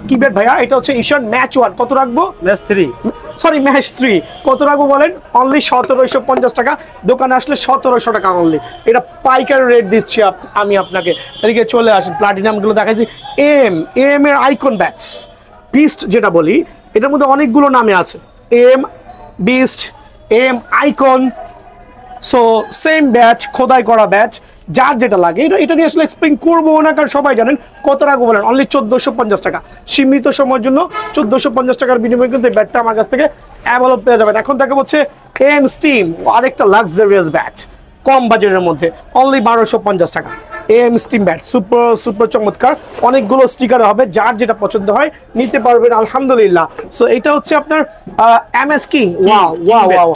কি ব্যাট ভাইয়া? এটা হচ্ছে ঈশান ম্যাচ 1। কত রাখবো? Match 3, sorry match 3। কত রাখবো বলেন? অনলি 1750 টাকা। দোকানে আসলে 1700 টাকা অনলি। এটা পাইকারি রেট দিচ্ছি আমি আপনাকে। এদিকে চলে আসেন, প্লাটিনামগুলো দেখাইছি। এম এর আইকন ব্যাচ, বিস্ট যেটা বলি, এটার মধ্যে অনেকগুলো নামে আছে, M, beast, M, icon. So same batch, খোদাই করা ব্যাচ, যার যেটা লাগে। এটা নিয়ে আসলে এক্সপ্লেন করবো না, কারণ সবাই জানেন। কত রাখবো বলেন? অনলি 1450 টাকা। সীমিত সময়ের জন্য 1450 টাকার বিনিময়ে কিন্তু এই ব্যাটটা আমার কাছ থেকে অ্যাভেলেবল পেয়ে যাবেন। এখন তাকে বলছে এম স্টিম, আরেকটা লাক্সারিয়াস ব্যাট কম বাজেটের মধ্যে, অনলি 1250 টাকা। এম স্টিম ব্যাট সুপার চমৎকার, অনেকগুলো স্টিকার হবে, যার যেটা পছন্দ হয় নিতে পারবেন আলহামদুলিল্লাহ। সো এটা হচ্ছে আপনার এমএস কিং। ওয়াও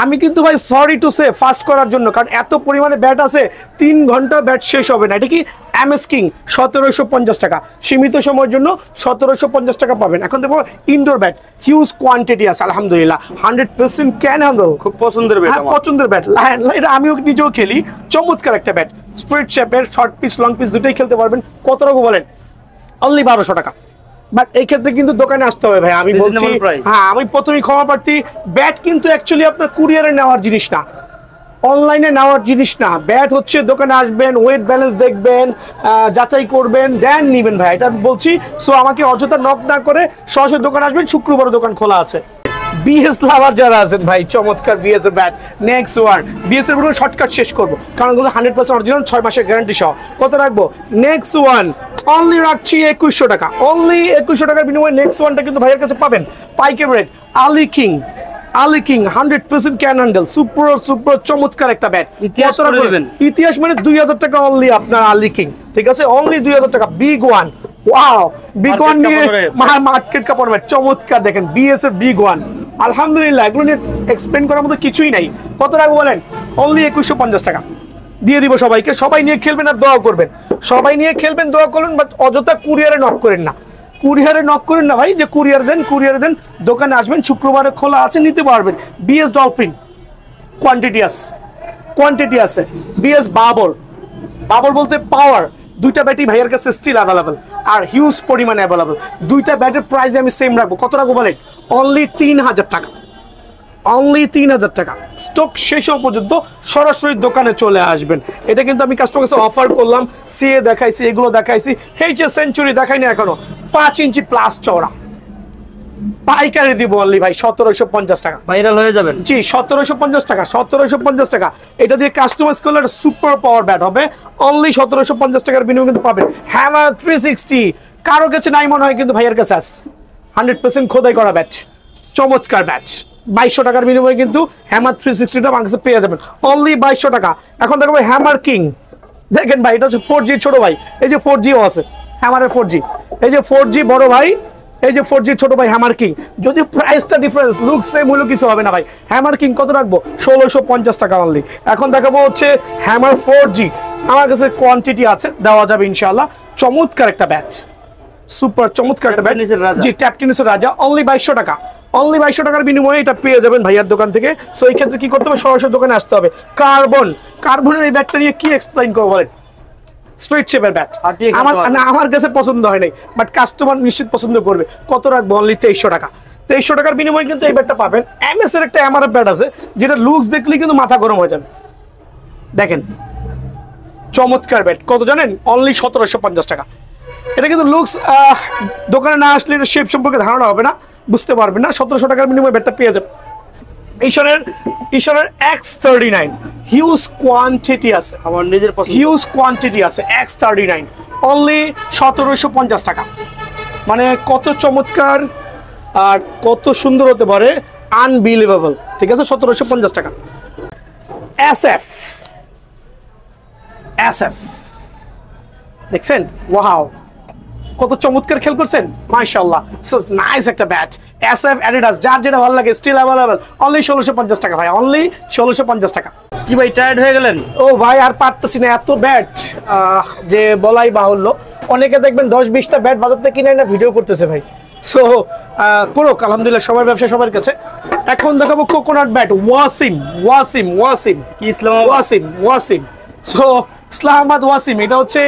আমি কিন্তু ভাই সরি টু সে ফাস্ট করার জন্য, কারণ এত পরিমাণে ব্যাট আছে 3 ঘন্টা ব্যাট শেষ হবে না। এটা কি এমএস কিং, 1750 টাকা। সীমিত সময়ের জন্য 1750 টাকা পাবেন। এখন দেখো ইনডোর ব্যাট, হিউজ কোয়ান্টিটি আছে আলহামদুলিল্লাহ, 100% ক্যান হ্যান্ডেল, খুব পছন্দের ব্যাট আমার। পছন্দের ব্যাট। এটা আমিও নিজেও খেলি, চমৎকার একটা ব্যাট। স্ট্রেট শেপের, শর্ট পিস লং পিস দুটোই খেলতে পারবেন। কত রাখবো বলেন? অনলি 1200 টাকা। বাট এই ক্ষেত্রে কিন্তু দোকানে আসতে হবে ভাই, আমি বলছি। হ্যাঁ, আমি প্রথমেই ক্ষমা প্রার্থী। ব্যাট কিন্তু অ্যাকচুয়ালি আপনার কুরিয়ারে নেওয়ার জিনিস না, অনলাইনে নেওয়ার জিনিস না। ব্যাট হচ্ছে দোকানে আসবেন, ওয়েট ব্যালেন্স দেখবেন, যাচাই করবেন, দেন নিবেন ভাই, এটা আমি বলছি। সো আমাকে অযথা নক না করে সরাসরি দোকানে আসবেন, শুক্রবার দোকান খোলা আছে। বিএস লাভার যারা আছেন ভাই, চমৎকার বিএস এর ব্যাট। নেক্সট ওয়ান, বিএস এর পুরো শর্টকাট শেষ করবো, কারণ ওগুলো 100% অরিজিনাল, 6 মাসের গ্যারান্টি সহ। কত রাখবো? নেক্সট ওয়ান অনলি রাখছি 2100 টাকা। অনলি 2100 টাকার বিনিময়ে নেক্সট ওয়ানটা কিন্তু ভাইয়ের কাছে পাবেন পাইকারি rate. Ali king 100% can handle, super চমৎকার একটা ব্যাট। ইতিহাস মানে 2000 টাকা অনলি আপনার আলি কিং, ঠিক আছে? অনলি 2000 টাকা। Big one, wow, big one নিয়ে মার্কেট কাপড় ব্যাট, চমৎকার। দেখেন বিএস এর বিগ ওয়ান, আলহামদুলিল্লাহ। এগুলো নিয়ে এক্সপ্লেন করার মতো কিছুই নাই। কত রাখবো বলেন? অনলি 2150 টাকা দিয়ে দিব সবাইকে। সবাই নিয়ে খেলবেন আর দোয়া করবেন, সবাই নিয়ে খেলবেন, দোয়া করবেন। বাট অযথা কুরিয়ারে নক করেন না, কুরিয়ারে নক করেন না ভাই, যে কুরিয়ার দেন। দোকানে আসবেন, শুক্রবারে খোলা আছে, নিতে পারবেন। বিএস ডলফিন কোয়ান্টিটি আছে। বিএস বাবর বলতে পাওয়ার, দুইটা ব্যাটই ভাইয়ের কাছে স্টিল অ্যাভেলেবল, আর হিউজ পরিমাণে অ্যাভেলেবল। দুইটা ব্যাটের প্রাইস আমি সেম রাখবো। কত রাখবো বলেন? অনলি 3000 টাকা। অনলি 3000 টাকা। স্টক শেষ হওয়া পর্যন্ত সরাসরি দোকানে চলে আসবেন। এটা কিন্তু আমি কাস্টমার কাছে অফার করলাম, সিএ দেখাইছি, এগুলো দেখাইছি, এইচএস সেঞ্চুরি দেখাইনি এখনো, 5 ইঞ্চি প্লাস চওড়া। পাইকারি দিব অনলি ভাই 1750 টাকা। ভাইরাল হয়ে যাবেন। জি, 1750 টাকা, 1750 টাকা। এটা দিয়ে কাস্টমাইজ করলে সুপার পাওয়ার ব্যাট হবে। অনলি 1750 টাকার বিনিময়ে কিন্তু পাবেন। হ্যামার 360 কারো কাছে নাই মনে হয়, কিন্তু ভাইয়ের কাছে আছে। 100% খোদাই করা ব্যাট, চমৎকার ব্যাট। 2200 টাকার বিনিময়ে কিন্তু হ্যামার 360টা আমার কাছে পেয়ে যাবেন অনলি 2200 টাকা। এখন দেখো হ্যামার কিং, দেখেন ভাই, এটা হচ্ছে 4G ছোট ভাই। এই যে 4Gও আছে, হ্যামারের 4G। এই যে 4G বড় ভাই, এই যে 4G ছোট ভাই হ্যামার কিং। যদি প্রাইসটা ডিফারেন্স, লুক সেম হলো, কিছু হবে না ভাই। হ্যামার কিং কত রাখবো? 1650 টাকা অনলি। এখন দেখাবো হচ্ছে হ্যামার 4G। আমার কাছে কোয়ান্টিটি আছে, দেওয়া যাবে ইনশাআল্লাহ। চমৎকার একটা ব্যাট, সুপার চমৎকার একটা ব্যাট। জি, ট্যাপ টেনিসের রাজা। অনলি 2200 টাকা। অনলি 2200 টাকার বিনিময়ে এটা পেয়ে যাবেন ভাইয়ার দোকান থেকে। সো এই ক্ষেত্রে কি করতে হবে? সরাসরি দোকানে আসতে হবে। কার্বনের এই ব্যাটটা নিয়ে কি এক্সপ্লেইন করবো বলেন? স্ট্রেট শেপের ব্যাট আমার কাছে পছন্দ হয় নাই, বাট কাস্টমার নিশ্চিত পছন্দ করবে। কত রাখবো? অনলি 2300 টাকা। 2300 টাকার বিনিময়ে কিন্তু এই ব্যাটটা পাবেন। এমএস এর একটা এমআরএফ ব্যাট আছে, যেটা লুকস দেখলে কিন্তু মাথা গরম হয়ে যাবে। দেখেন চমৎকার ব্যাট, কত জানেন? অনলি 1750 টাকা। এটা কিন্তু লুকস, দোকানে না আসলে এটা শেপ সম্পর্কে ধারণা হবে না, বুঝতে পারবেন না। 1700 টাকার বিনিময়ে ব্যাটটা পেয়ে যাবেন। ঈশানের X39 হিউজ কোয়ান্টিটি আছে, আমার নিজের পছন্দ, হিউজ কোয়ান্টিটি আছে। X39 অনলি 1750 টাকা। মানে কত চমৎকার আর কত সুন্দর হতে পারে, আনবিলিভেবল। ঠিক আছে, 1750 টাকা। SF দেখছেন? ওয়াও, কত চমৎকার খেল করছেন, মাশাআল্লাহ। সো নাইস একটা ব্যাট। SF অ্যাডিডাস, যার যেটা ভালো লাগে, স্টিল অ্যাভেলেবল। অনলি 1650 টাকা ভাই, অনলি 1650 টাকা। কি ভাই টায়ার্ড হয়ে গেলেন? ও ভাই, আর পারতেছি না, এত ব্যাট যে বলাই বাহুল্য। অনেকে দেখবেন 10-20টা ব্যাট বাজার থেকে কিনে না ভিডিও করতেছে ভাই। সো করুক আলহামদুলিল্লাহ, সবার ব্যবসা সবার কাছে। এখন দেখাবো কোকোনাট ব্যাট ওয়াসিম ওয়াসিম ওয়াসিম কি ইসলাম ওয়াসিম ওয়াসিম। সো ইসলামাবাদ ওয়াসিম, এটা হচ্ছে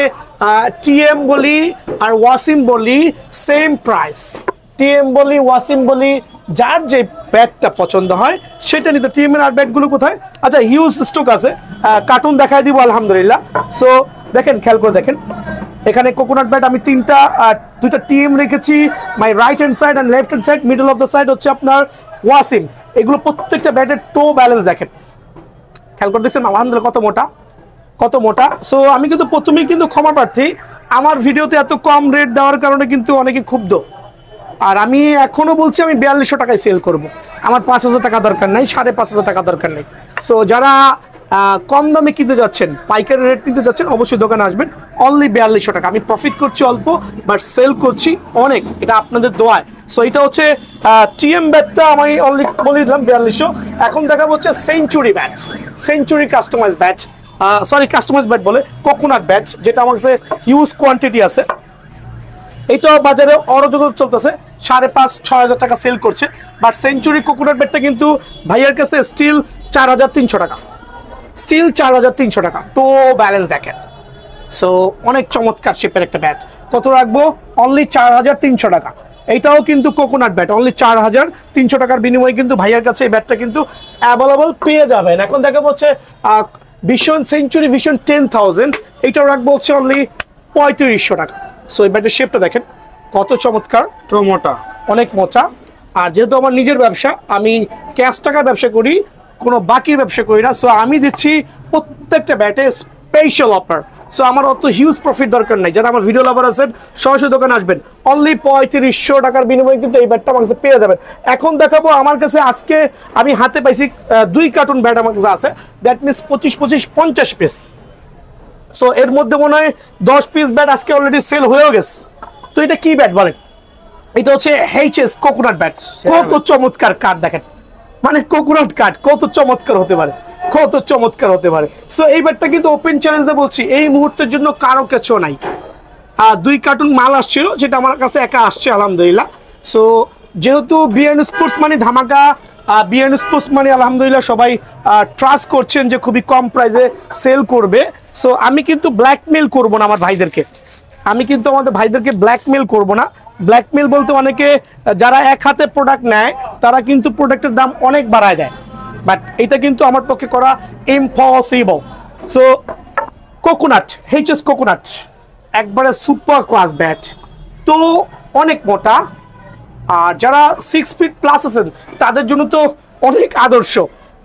টিএম বলি আর ওয়াসিম বলি সেম প্রাইস। টিএম বলি ওয়াসিম বলি, যার যে ব্যাটটা পছন্দ হয় সেটা নিতে। টিএম এর আর ব্যাটগুলো কোথায়? আচ্ছা, হিউজ স্টক আছে, কার্টুন দেখাই দিব আলহামদুলিল্লাহ। সো দেখেন, খেয়াল করে দেখেন, এখানে কোকোনাট ব্যাট আমি দুইটা টিম রেখেছি, my right hand side and left hand side, middle of the side হচ্ছে আপনার ওয়াসিম। এগুলো প্রত্যেকটা ব্যাটের টো ব্যালেন্স দেখেন, খেয়াল করে দেখছেন আলহামদুলিল্লাহ কত মোটা কত মোটা। সো আমি কিন্তু প্রথমেই কিন্তু ক্ষমা প্রার্থী, আমার ভিডিওতে এত কম রেট দেওয়ার কারণে কিন্তু অনেকে ক্ষুব্ধ। আর আমি এখনো বলছি আমি 4200 টাকায় সেল করব, আমার 5000 টাকা দরকার নাই, 5500 টাকা দরকার নেই। সো যারা কম দামে কিনতে যাচ্ছেন, পাইকারি রেট নিতে যাচ্ছেন, অবশ্যই দোকানে আসবেন। অনলি 4200 টাকা। আমি প্রফিট করছি অল্প, বাট সেল করছি অনেক, এটা আপনাদের দোয়ায়। সো এটা হচ্ছে টিএম ব্যাটটা আমি অনলি বলে দিলাম 4200। এখন দেখাবো হচ্ছে century bat, century customise bat, sorry customise bat বলে কোকোনাট ব্যাট, যেটা আমার কাছে হিউজ কোয়ান্টিটি আছে। এইটা বাজারে অরযোগ্য চলতেছে, 5,500-6,000 টাকা সেল করছে। বাট সেঞ্চুরি কোকোনাট ব্যাটটা কিন্তু ভাইয়ার কাছে স্টিল 4,300 টাকা, স্টিল 4,300 টাকা। তো ব্যালেন্স দেখেন। সো অনেক চমৎকার শেপের একটা ব্যাট। কত রাখবো? অনলি 4,300 টাকা। এইটাও কিন্তু কোকোনাট ব্যাট, অনলি 4,300 টাকার বিনিময়ে কিন্তু ভাইয়ার কাছে এই ব্যাটটা কিন্তু অ্যাভেলেবল পেয়ে যাবেন। এখন দেখা হচ্ছে ভিশন সেঞ্চুরি ভিশন 10,000, এইটাও রাখবো হচ্ছে অনলি 3,500 টাকা। সো এই ব্যাটের শেপটা দেখেন কত চমৎকার, মোটা, অনেক মোটা। আর যেহেতু আমার নিজের ব্যবসা, আমি ক্যাশ টাকার ব্যবসা করি, কোনো বাকির ব্যবসা করি না। সো আমি দিচ্ছি প্রত্যেকটা ব্যাটে স্পেশাল অফার। সো আমার অত হিউজ প্রফিট দরকার নাই। যারা আমার ভিডিও লাভার আছেন সরাসরি দোকানে আসবেন, অনলি 3,500 টাকার বিনিময়ে কিন্তু এই ব্যাটটা আমার কাছে পেয়ে যাবেন। এখন দেখাবো আমার কাছে আজকে আমি হাতে পাইছি 2 কার্টুন ব্যাট আমার কাছে আছে, দ্যাট মিনস 25 50 পিস। সো এর মধ্যে মনে হয় 10 পিস ব্যাট আজকে অলরেডি সেল হয়েও গেছে। তো এটা কি ব্যাট বলেন? এটা হচ্ছে এইচএস কোকোনাট ব্যাট। কত চমৎকার কাঠ দেখেন, মানে কোকোনাট কাঠ কত চমৎকার হতে পারে, কত চমৎকার হতে পারে। সো এই ব্যাটটা কিন্তু ওপেন চ্যালেঞ্জ দিয়ে বলছি, এই মুহূর্তের জন্য কারো কিছু নাই। 2 কার্টুন মাল আসছিল, যেটা আমার কাছে একা আসছে আলহামদুলিল্লাহ। সো যেহেতু বিএন স্পোর্টস মানে ধামাকা, বিএন স্পোর্টস মানে আলহামদুলিল্লাহ সবাই ট্রাস্ট করছেন যে খুবই কম প্রাইসে সেল করবে। সো আমি কিন্তু ব্ল্যাকমেল করব না আমার ভাইদেরকে, আমি কিন্তু আমাদের ভাইদেরকে ব্ল্যাকমেল করব না। ব্ল্যাকমেল বলতে অনেকে যারা এক হাতে প্রোডাক্ট নেয় তারা কিন্তু প্রোডাক্টের দাম অনেক বাড়ায় দেয়, বাট এটা কিন্তু আমার পক্ষে করা impossible. So coconut, HS coconut একবারে সুপার ক্লাস ব্যাট, তো অনেক মোটা। আর যারা 6 ফিট প্লাস আছেন তাদের জন্য তো অনেক আদর্শ।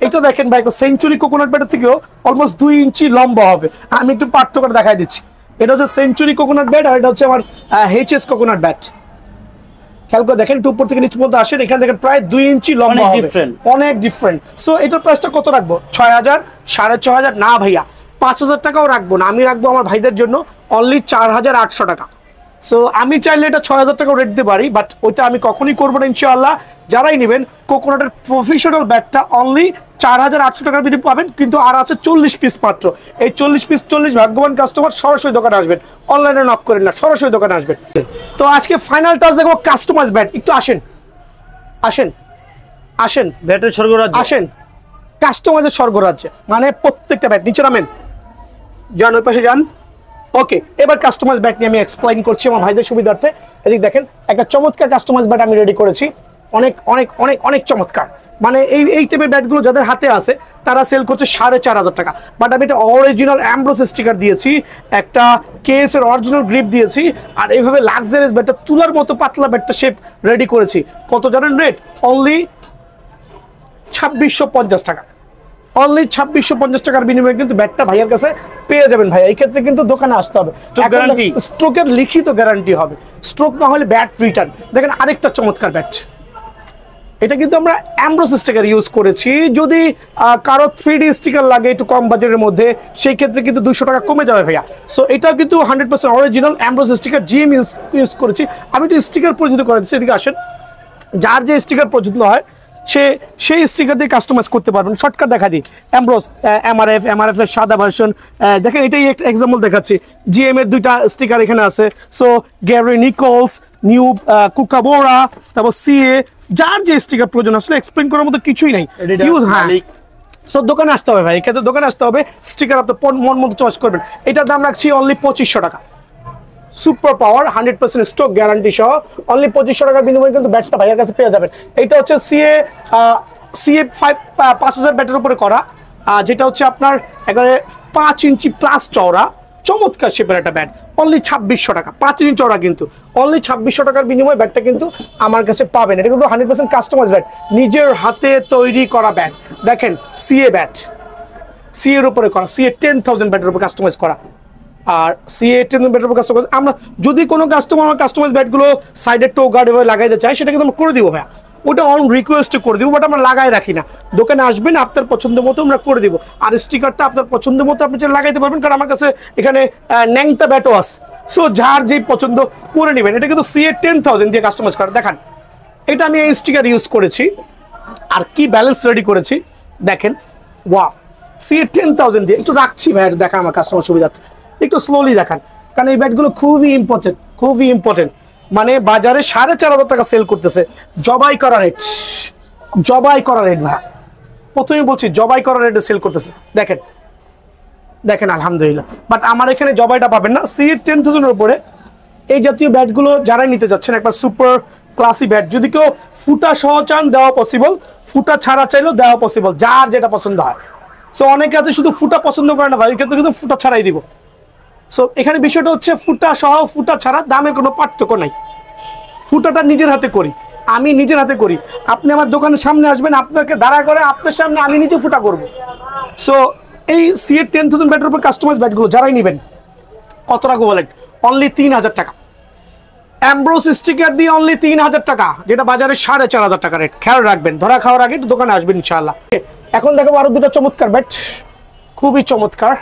এটা দেখেন ভাই, সেঞ্চুরি কোকোনাট ব্যাটের থেকেও অলমোস্ট 2 ইঞ্চি লম্বা হবে। আমি একটু পার্থক্য দেখাই দিচ্ছি। এটা হচ্ছে সেঞ্চুরি কোকোনাট ব্যাট, আর এটা হচ্ছে আমার এইচএস কোকোনাট ব্যাট। খেয়াল করে দেখেন, একটু উপর থেকে নিচে পর্যন্ত আসেন, এখানে দেখেন প্রায় 2 ইঞ্চি লম্বা হবে, অনেক ডিফারেন্ট। সো এটার প্রাইসটা কত রাখবো? 6,000, 6,500? না ভাইয়া, 5,000 টাকাও রাখবো না, আমি রাখবো আমার ভাইদের জন্য অনলি 4,800 টাকা। সো আমি চাইলে এটা 6,000 টাকা রেট দিতে পারি, বাট ওইটা আমি কখনই করবো না ইনশাআল্লাহ। যারাই নেবেন কোকোনাটের প্রফেশনাল ব্যাগটা অনলি 4,800 টাকার বিনিময়ে পাবেন, কিন্তু আর আছে 40 পিস মাত্র। এই 40 পিস 40 ভাগ্যবান কাস্টমার সরাসরি দোকানে আসবেন, অনলাইনে নক করেন না, সরাসরি দোকানে আসবেন। তো আজকে ফাইনাল টাচ দেখো কাস্টমাইজ ব্যাট। একটু আসেন আসেন আসেন, ব্যাটের স্বর্গরাজ্য আসেন, কাস্টমাইজের স্বর্গরাজ্যে। মানে প্রত্যেকটা ব্যাট, নিচে নামেন, যান ওই পাশে যান। ওকে, এবার কাস্টমাইজ ব্যাট নিয়ে আমি এক্সপ্লেইন করছি আমার ভাইদের সুবিধার্থে। এদিক দেখেন, একটা চমৎকার কাস্টমাইজ ব্যাট আমি রেডি করেছি, অনেক অনেক অনেক অনেক চমৎকার। মানে এই টাইপের ব্যাটগুলো যাদের হাতে আছে তারা সেল করছে 4,500 টাকা। বাট আমি একটা অরিজিনাল অ্যাম্ব্রোস স্টিকার দিয়েছি, একটা কেএস এর অরিজিনাল গ্রিপ দিয়েছি, আর এইভাবে লাক্সারিয়াস ব্যাটটা তুলার মতো পাতলা ব্যাটটা শেপ রেডি করেছি। কত জানেন রেট? অনলি 2,650 টাকা। অনলি 2,650 টাকার বিনিময়ে কিন্তু ব্যাটটা ভাইয়ের কাছে পেয়ে যাবেন। ভাই এই ক্ষেত্রে কিন্তু দোকানে আসতে হবে, স্ট্রোকের লিখিত গ্যারান্টি হবে, স্ট্রোক না হলে ব্যাট রিটার্ন। দেখেন আরেকটা চমৎকার ব্যাট, এটা কিন্তু আমরা অ্যাম্ব্রোস স্টিকার ইউজ করেছি। যদি কারো 3D স্টিকার লাগে একটু কম বাজেটের মধ্যে, সেই ক্ষেত্রে কিন্তু 200 টাকা কমে যাবে ভাইয়া। সো এটাও কিন্তু 100% অরিজিনাল অ্যাম্ব্রোস স্টিকার জিএম ইউজ করেছি। আমি একটু স্টিকার পরিচিত করে দিচ্ছি, এদিকে আসেন। যার যে স্টিকার পছন্দ হয় সেই স্টিকার দিয়ে কাস্টমাইজ করতে পারবেন। শর্টকাট দেখা দিই, অ্যাম্ব্রোস এমআরএফ এর সাদা ভার্সন দেখেন, এটাই একটা এক্সাম্পল দেখাচ্ছি। জিএম এর 2টা স্টিকার এখানে আছে। সো গ্যারি নিকোলস, নিউ কুকাবোরা, তারপর সিএ, যার যে স্টিকার প্রয়োজন আসলে এক্সপ্লেন করার মতো কিছুই নাই। ইউজ হ্যাঁ সো দোকানে আসতে হবে ভাই, এক্ষেত্রে দোকানে আসতে হবে, স্টিকার আপনার মন মতো চয়েস করবেন। এটার দাম রাখছি অনলি 2500 টাকা। সুপার পাওয়ার 100% স্টক গ্যারান্টি সহ অনলি 2500 টাকার বিনিময়ে কিন্তু ব্যাটটা ভাইয়ের কাছে পেয়ে যাবেন। এটা হচ্ছে সিএ 5000 ব্যাটের উপরে করা, যেটা হচ্ছে আপনার একেবারে 5 ইঞ্চি প্লাস চওড়া, চমৎকার শেপের একটা ব্যাট, অনলি 2600 টাকা। 5 ইঞ্চি চওড়া কিন্তু অনলি 2600 টাকার বিনিময়ে ব্যাটটা কিন্তু আমার কাছে পাবেন। এটা কিন্তু 100% কাস্টমাইজ ব্যাট, নিজের হাতে তৈরি করা ব্যাট। দেখেন সিএ ব্যাট, সিএ এর উপরে করা, সিএ 10000 ব্যাটের উপর কাস্টমাইজ করা। আর সিএ 10000 ব্যাটের উপর কাস্টমাইজ, আমরা যদি কোনো কাস্টমার আমার কাস্টমাইজ ব্যাটগুলো সাইডে টো গার্ড এভাবে লাগাইতে চাই, সেটা কিন্তু আমরা করে দিব ভাইয়া, ওটা অন রিকোয়েস্ট করে দিব, বাট আমরা লাগাই রাখি না। দোকানে আসবেন, আপনার পছন্দ মতো আমরা করে দিব। আর স্টিকারটা আপনার পছন্দ মতো আপনি লাগাইতে পারবেন, কারণ আমার কাছে এখানে ন্যাংটা ব্যাটও আছে। সো যার যেই পছন্দ করে নেবেন। এটা কিন্তু সিএ 10000 দিয়ে কাস্টমাইজ করা। দেখেন এটা আমি এই স্টিকার ইউজ করেছি, আর কি ব্যালেন্স রেডি করেছি দেখেন। ওয়া সিএ 10000 দিয়ে একটু রাখছি ভাই, দেখেন আমার কাস্টমার সুবিধার্থে একটু স্লোলি দেখান, কারণ এই ব্যাটগুলো খুবই ইম্পর্টেন্ট, খুবই ইম্পর্টেন্ট। মানে বাজারে 4500 টাকা সেল করতেছে, জবাই করা রেট, জবাই করা রেট ভাই, প্রথমে বলছি জবাই করা রেটে সেল করতেছে। দেখেন দেখেন আলহামদুলিল্লাহ, বাট আমার এখানে জবাইটা পাবেন না। সিএ 10000 এর উপরে এই জাতীয় ব্যাটগুলো যারাই নিতে যাচ্ছেন, একবার সুপার ক্লাসি ব্যাট, যদি কেউ ফুটা সহ চান দেওয়া পসিবল, ফুটা ছাড়া চাইলেও দেওয়া পসিবল, যার যেটা পছন্দ হয়। সো অনেকে আছে শুধু ফুটা পছন্দ করে না ভাই, ক্ষেত্রে কিন্তু ফুটা ছাড়াই দিব। সো এখানে বিষয়টা হচ্ছে ফুটা সহ ফুটা ছাড়া দামের কোনো পার্থক্য নাই। ফুটাটা নিজের হাতে করি, আমি নিজের হাতে করি। আপনি আমার দোকানের সামনে আসবেন, আপনাকে দাঁড়া করে আপনার সামনে আমি নিজে ফুটা করব। সো এই সিএ 10000 ব্যাটের উপর কাস্টমাইজ ব্যাটগুলো যারাই নেবেন, কত রাখবো বলেন? অনলি 3000 টাকা। অ্যামব্রোস স্টিকার দিয়ে অনলি 3000 টাকা, যেটা বাজারে 4500 টাকা রেট। খেয়াল রাখবেন, ধরা খাওয়ার আগে একটু দোকানে আসবেন ইনশাআল্লাহ। এখন দেখাবো আরো দুটো চমৎকার ব্যাট, খুবই চমৎকার।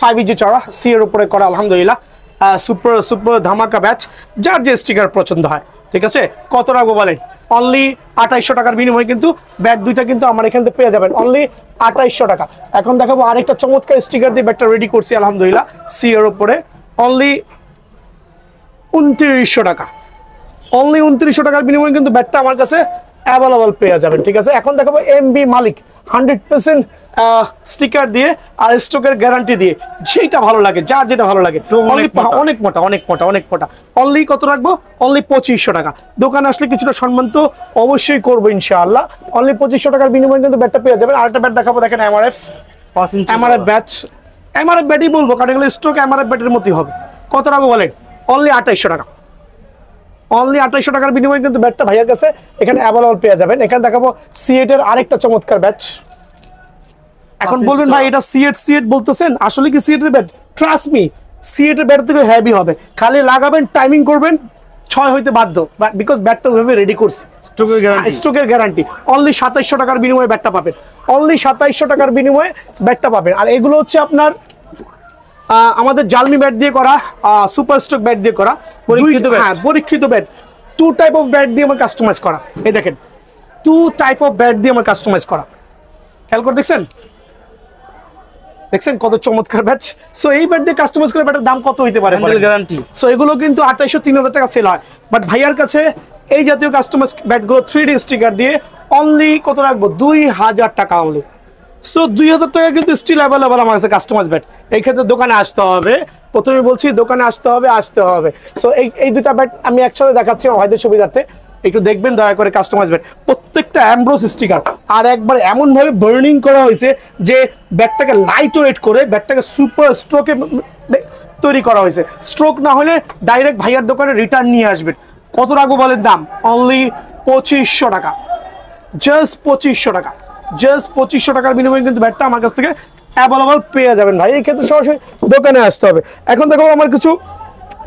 5 ইঞ্চি চড়া, সি এর উপরে করা, আলহামদুলিল্লাহ সুপার সুপার ধামাকা ব্যাট, যার যে স্টিকার পছন্দ হয়। ঠিক আছে, কত রাখবো বলেন? অনলি 2800 টাকার বিনিময়ে কিন্তু ব্যাট দুইটা কিন্তু আমার এখান থেকে পেয়ে যাবেন, অনলি 2800 টাকা। এখন দেখাবো আরেকটা চমৎকার স্টিকার দিয়ে ব্যাটটা রেডি করছি, আলহামদুলিল্লাহ সি এর উপরে, অনলি 2900 টাকা। অনলি 2900 টাকার বিনিময়ে কিন্তু ব্যাটটা আমার কাছে অ্যাভেলেবল পেয়ে যাবেন। ঠিক আছে, এখন দেখাবো এমবি মালিক 100% স্টিকার দিয়ে আর স্টকের গ্যারান্টি দিয়ে, যেটা ভালো লাগে, যার যেটা ভালো লাগে। অনেক মোটা, অনেক মোটা, অনেক মোটা। অনলি কত রাখবো? অনলি 2500 টাকা। দোকানে আসলে কিছুটা সম্মান তো অবশ্যই করবো ইনশাআল্লাহ। অনলি 2500 টাকার বিনিময়ে কিন্তু ব্যাটটা পেয়ে যাবেন। আরেকটা ব্যাট দেখাবো, দেখেন এমআরএফ ব্যাট, এমআরএফ ব্যাটই বলবো, কারণ এগুলো স্টক এমআরএফ ব্যাটের মতোই হবে। কত রাখবো বলেন? অনলি 2800 টাকা। অনলি 2800 টাকার বিনিময়ে কিন্তু ব্যাটটা ভাইয়ের কাছে এখানে অ্যাভেলেবল পেয়ে যাবেন। এখানে দেখাবো সিএট এর আরেকটা চমৎকার ব্যাট। এখন বলবেন ভাই এটা সিএট বলতেছেন, আসলে কি সিএট এর ব্যাট? ট্রাস্ট মি, সিএট এর ব্যাট থেকে হেভি হবে, খালি লাগাবেন, টাইমিং করবেন, 6 হইতে বাধ্য, বিকজ ব্যাটটা ওইভাবে রেডি করছি, স্টকের গ্যারান্টি। অনলি 2700 টাকার বিনিময়ে ব্যাটটা পাবেন, অনলি 2700 টাকার বিনিময়ে ব্যাটটা পাবেন। আর এগুলো হচ্ছে আপনার আমাদের জালমি ব্যাট দিয়ে করা, সুপার স্টক ব্যাট দিয়ে করা, পরীক্ষিত ব্যাট। 2 টাইপ অফ ব্যাট দিয়ে আমার কাস্টমাইজ করা। এই দেখেন 2 টাইপ অফ ব্যাট দিয়ে আমার কাস্টমাইজ করা, খেয়াল করে দেখছেন কত চমৎকার ব্যাট। সো এই ব্যাট দিয়ে কাস্টমাইজ করে ব্যাটের দাম কত হইতে পারে? গ্যারান্টি। সো এগুলো কিন্তু 2800-3000 টাকা সেল হয়, বাট ভাইয়ার কাছে এই জাতীয় কাস্টমাইজ ব্যাটগুলো 3D স্টিকার দিয়ে অনলি কত রাখবো? 2000 টাকা অনলি। সো 2000 টাকা কিন্তু স্টিল অ্যাভেলেবল আমার কাছে কাস্টমাইজ ব্যাট। এই ক্ষেত্রে দোকানে আসতে হবে, প্রথমে বলছি দোকানে আসতে হবে। সো এই দুটা ব্যাট আমি একসাথে দেখাচ্ছি ভাইদের সুবিধার্থে, একটু দেখবেন দয়া করে। কাস্টমাইজ ব্যাট প্রত্যেকটা অ্যামব্রোস স্টিকার, আর একবার এমন ভাবে বার্নিং করা হয়েছে যে ব্যাটটাকে লাইট ওয়েট করে ব্যাটটাকে সুপার স্ট্রোকে তৈরি করা হয়েছে। স্ট্রোক না হলে ডাইরেক্ট ভাইয়ার দোকানে রিটার্ন নিয়ে আসবেন। কত রাখবো বলেন দাম? অনলি 2500 টাকা, জাস্ট 2500 টাকা। জাস্ট 2500 টাকার বিনিময়ে কিন্তু ব্যাটটা আমার কাছ থেকে অ্যাভেলেবল পেয়ে যাবেন ভাই। এই ক্ষেত্রে সরাসরি দোকানে আসতে হবে। এখন দেখো আমার কিছু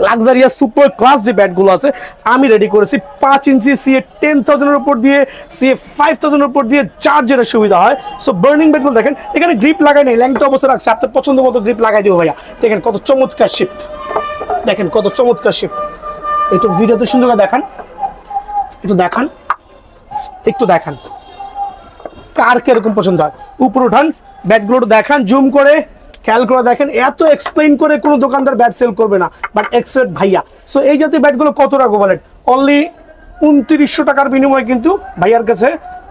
লাক্সারিয়াস সুপার ক্লাস যে ব্যাটগুলো আছে আমি রেডি করেছি। 5 ইঞ্চি সিএ 10000 এর উপর দিয়ে, সিএ 5000 এর উপর দিয়ে, চার যেটা সুবিধা হয়। সো বার্নিং ব্যাটগুলো দেখেন, এখানে গ্রিপ লাগাই নেই, ল্যাংটা অবস্থা রাখছে, আপনার পছন্দ মতো গ্রিপ লাগাই দিও ভাইয়া। দেখেন কত চমৎকার শিপ, দেখেন কত চমৎকার শিপ। একটু ভিডিওতে সুন্দর করে দেখান, একটু দেখান কার কিরকম পছন্দ হয়। উপর উঠান, ব্যাটগুলো দেখান জুম করে, খেয়াল করে দেখেন, এত এক্সপ্লেইন করে কোনো দোকানদার ব্যাট সেল করবে না, বাট এক্সেট ভাইয়া। সো এই জাতীয় ব্যাটগুলো কত রাখবো বলেন? অনলি 2900 টাকার বিনিময়ে কিন্তু ভাইয়ার কাছে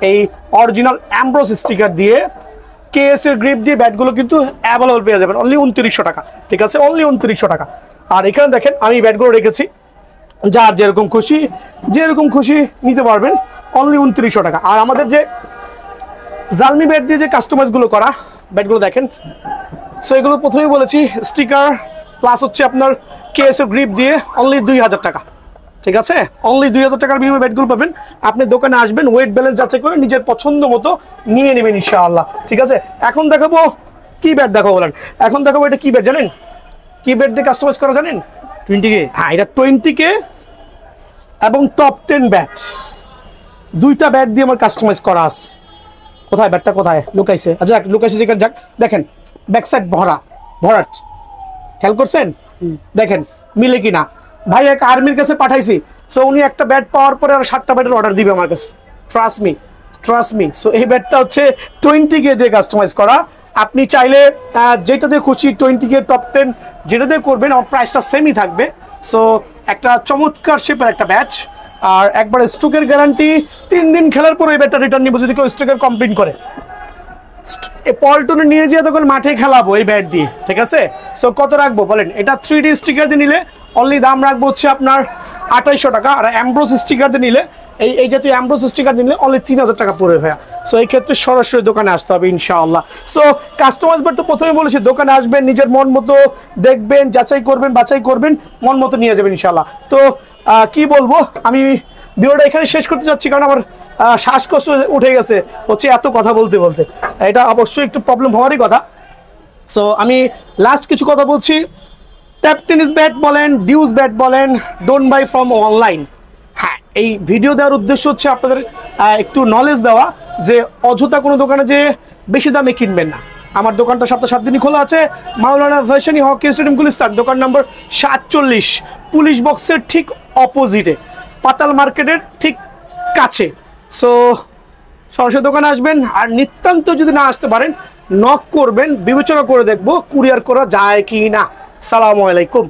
এই অরিজিনাল অ্যামব্রোস স্টিকার দিয়ে কেএস এর গ্রিপ দিয়ে ব্যাটগুলো কিন্তু অ্যাভেলেবল পেয়ে যাবেন অনলি 2900 টাকা। ঠিক আছে, অনলি 2900 টাকা। আর এখানে দেখেন আমি ব্যাটগুলো রেখেছি, যার যেরকম খুশি নিতে পারবেন অনলি 2900 টাকা। আর আমাদের যে জালমি ব্যাট দিয়ে যে কাস্টমাইজগুলো করা ব্যাটগুলো দেখেন, সো এগুলো প্রথমেই বলেছি স্টিকার প্লাস হচ্ছে আপনার কেএস এর গ্রিপ দিয়ে অনলি 2000 টাকা। ঠিক আছে, অনলি 2000 টাকার বিনিময়ে ব্যাটগুলো পাবেন। আপনি দোকানে আসবেন, ওয়েট ব্যালেন্স যাচাই করে নিজের পছন্দ মতো নিয়ে নেবেন ইনশাআল্লাহ। ঠিক আছে, এখন দেখাবো কি ব্যাট দেখাবো বলেন? এখন দেখাবো এটা কি ব্যাট জানেন? কি ব্যাট দিয়ে কাস্টমাইজ করা জানেন? 20K। হ্যাঁ, এটা 20K এবং টপ 10 ব্যাট, দুইটা ব্যাট দিয়ে আমার কাস্টমাইজ করা আছে। কোথায় ব্যাটটা, কোথায় লুকাইছে? আচ্ছা লুকাইছে যেখানে, যাক দেখেন ব্যাক সাইড ভরাট, খেয়াল করছেন? দেখেন মিলে কিনা। ভাই এক আর্মির কাছে পাঠাইছি, সো উনি একটা ব্যাট পাওয়ার পরে আর 7টা ব্যাটের অর্ডার দিবে আমার কাছে, ট্রাস্ট মি। সো এই ব্যাটটা হচ্ছে 20K দিয়ে কাস্টমাইজ করা। আপনি চাইলে যেটা দিয়ে খুশি 20K টপ 10 যেটা দিয়ে করবেন, আমার প্রাইসটা সেমই থাকবে। সো একটা চমৎকার শেপের একটা ব্যাচ, আর একবার স্টকের গ্যারান্টি, 3 দিন খেলার পরে এই ব্যাটটা রিটার্ন নিব যদি কেউ স্টকের কমপ্লেন করে। পল্টনে নিয়ে যেয়ে তখন মাঠে খেলাবো এই ব্যাট দিয়ে। ঠিক আছে, সো কত রাখবো বলেন? এটা 3D স্টিকার দিয়ে নিলে অনলি দাম রাখবো হচ্ছে আপনার 2800 টাকা, আর অ্যামব্রোস স্টিকার দিয়ে নিলে এই জাতীয় অ্যামব্রোস স্টিকার দিয়ে নিলে অনলি 3000 টাকা পড়ে ভাইয়া। সো এই ক্ষেত্রে সরাসরি দোকানে আসতে হবে ইনশাআল্লাহ। সো কাস্টমাইজ ব্যাট তো প্রথমে বলেছি, দোকানে আসবেন, নিজের মন মতো দেখবেন, যাচাই করবেন, বাছাই করবেন, মন মতো নিয়ে যাবেন ইনশাআল্লাহ। তো কি বলবো, আমি ভিডিওটা এখানে শেষ করতে চাচ্ছি, কারণ আমার শ্বাসকষ্ট উঠে গেছে হচ্ছে এত কথা বলতে বলতে। এটা অবশ্যই একটু প্রবলেম হওয়ারই কথা। সো আমি লাস্ট কিছু কথা বলছি। ট্যাপ টেনিস ব্যাট বলেন, ডিউস ব্যাট বলেন, ডোন্ট বাই ফ্রম অনলাইন। হ্যাঁ, এই ভিডিও দেওয়ার উদ্দেশ্য হচ্ছে আপনাদের একটু নলেজ দেওয়া, যে অযথা কোনো দোকানে যে বেশি দামে কিনবেন না। আমার দোকানটা সপ্তাহে 7 দিনই খোলা আছে, মাওলানা ভাসানী হকি স্টেডিয়াম গুলিস্তান, দোকান নম্বর 47, পুলিশ বক্সের ঠিক অপোজিটে, পাতাল মার্কেটের ঠিক কাছে। সো সরাসরি দোকানে আসবেন, আর নিতান্ত যদি না আসতে পারেন নক করবেন, বিবেচনা করে দেখবো কুরিয়ার করা যায় কি না। সালামু আলাইকুম।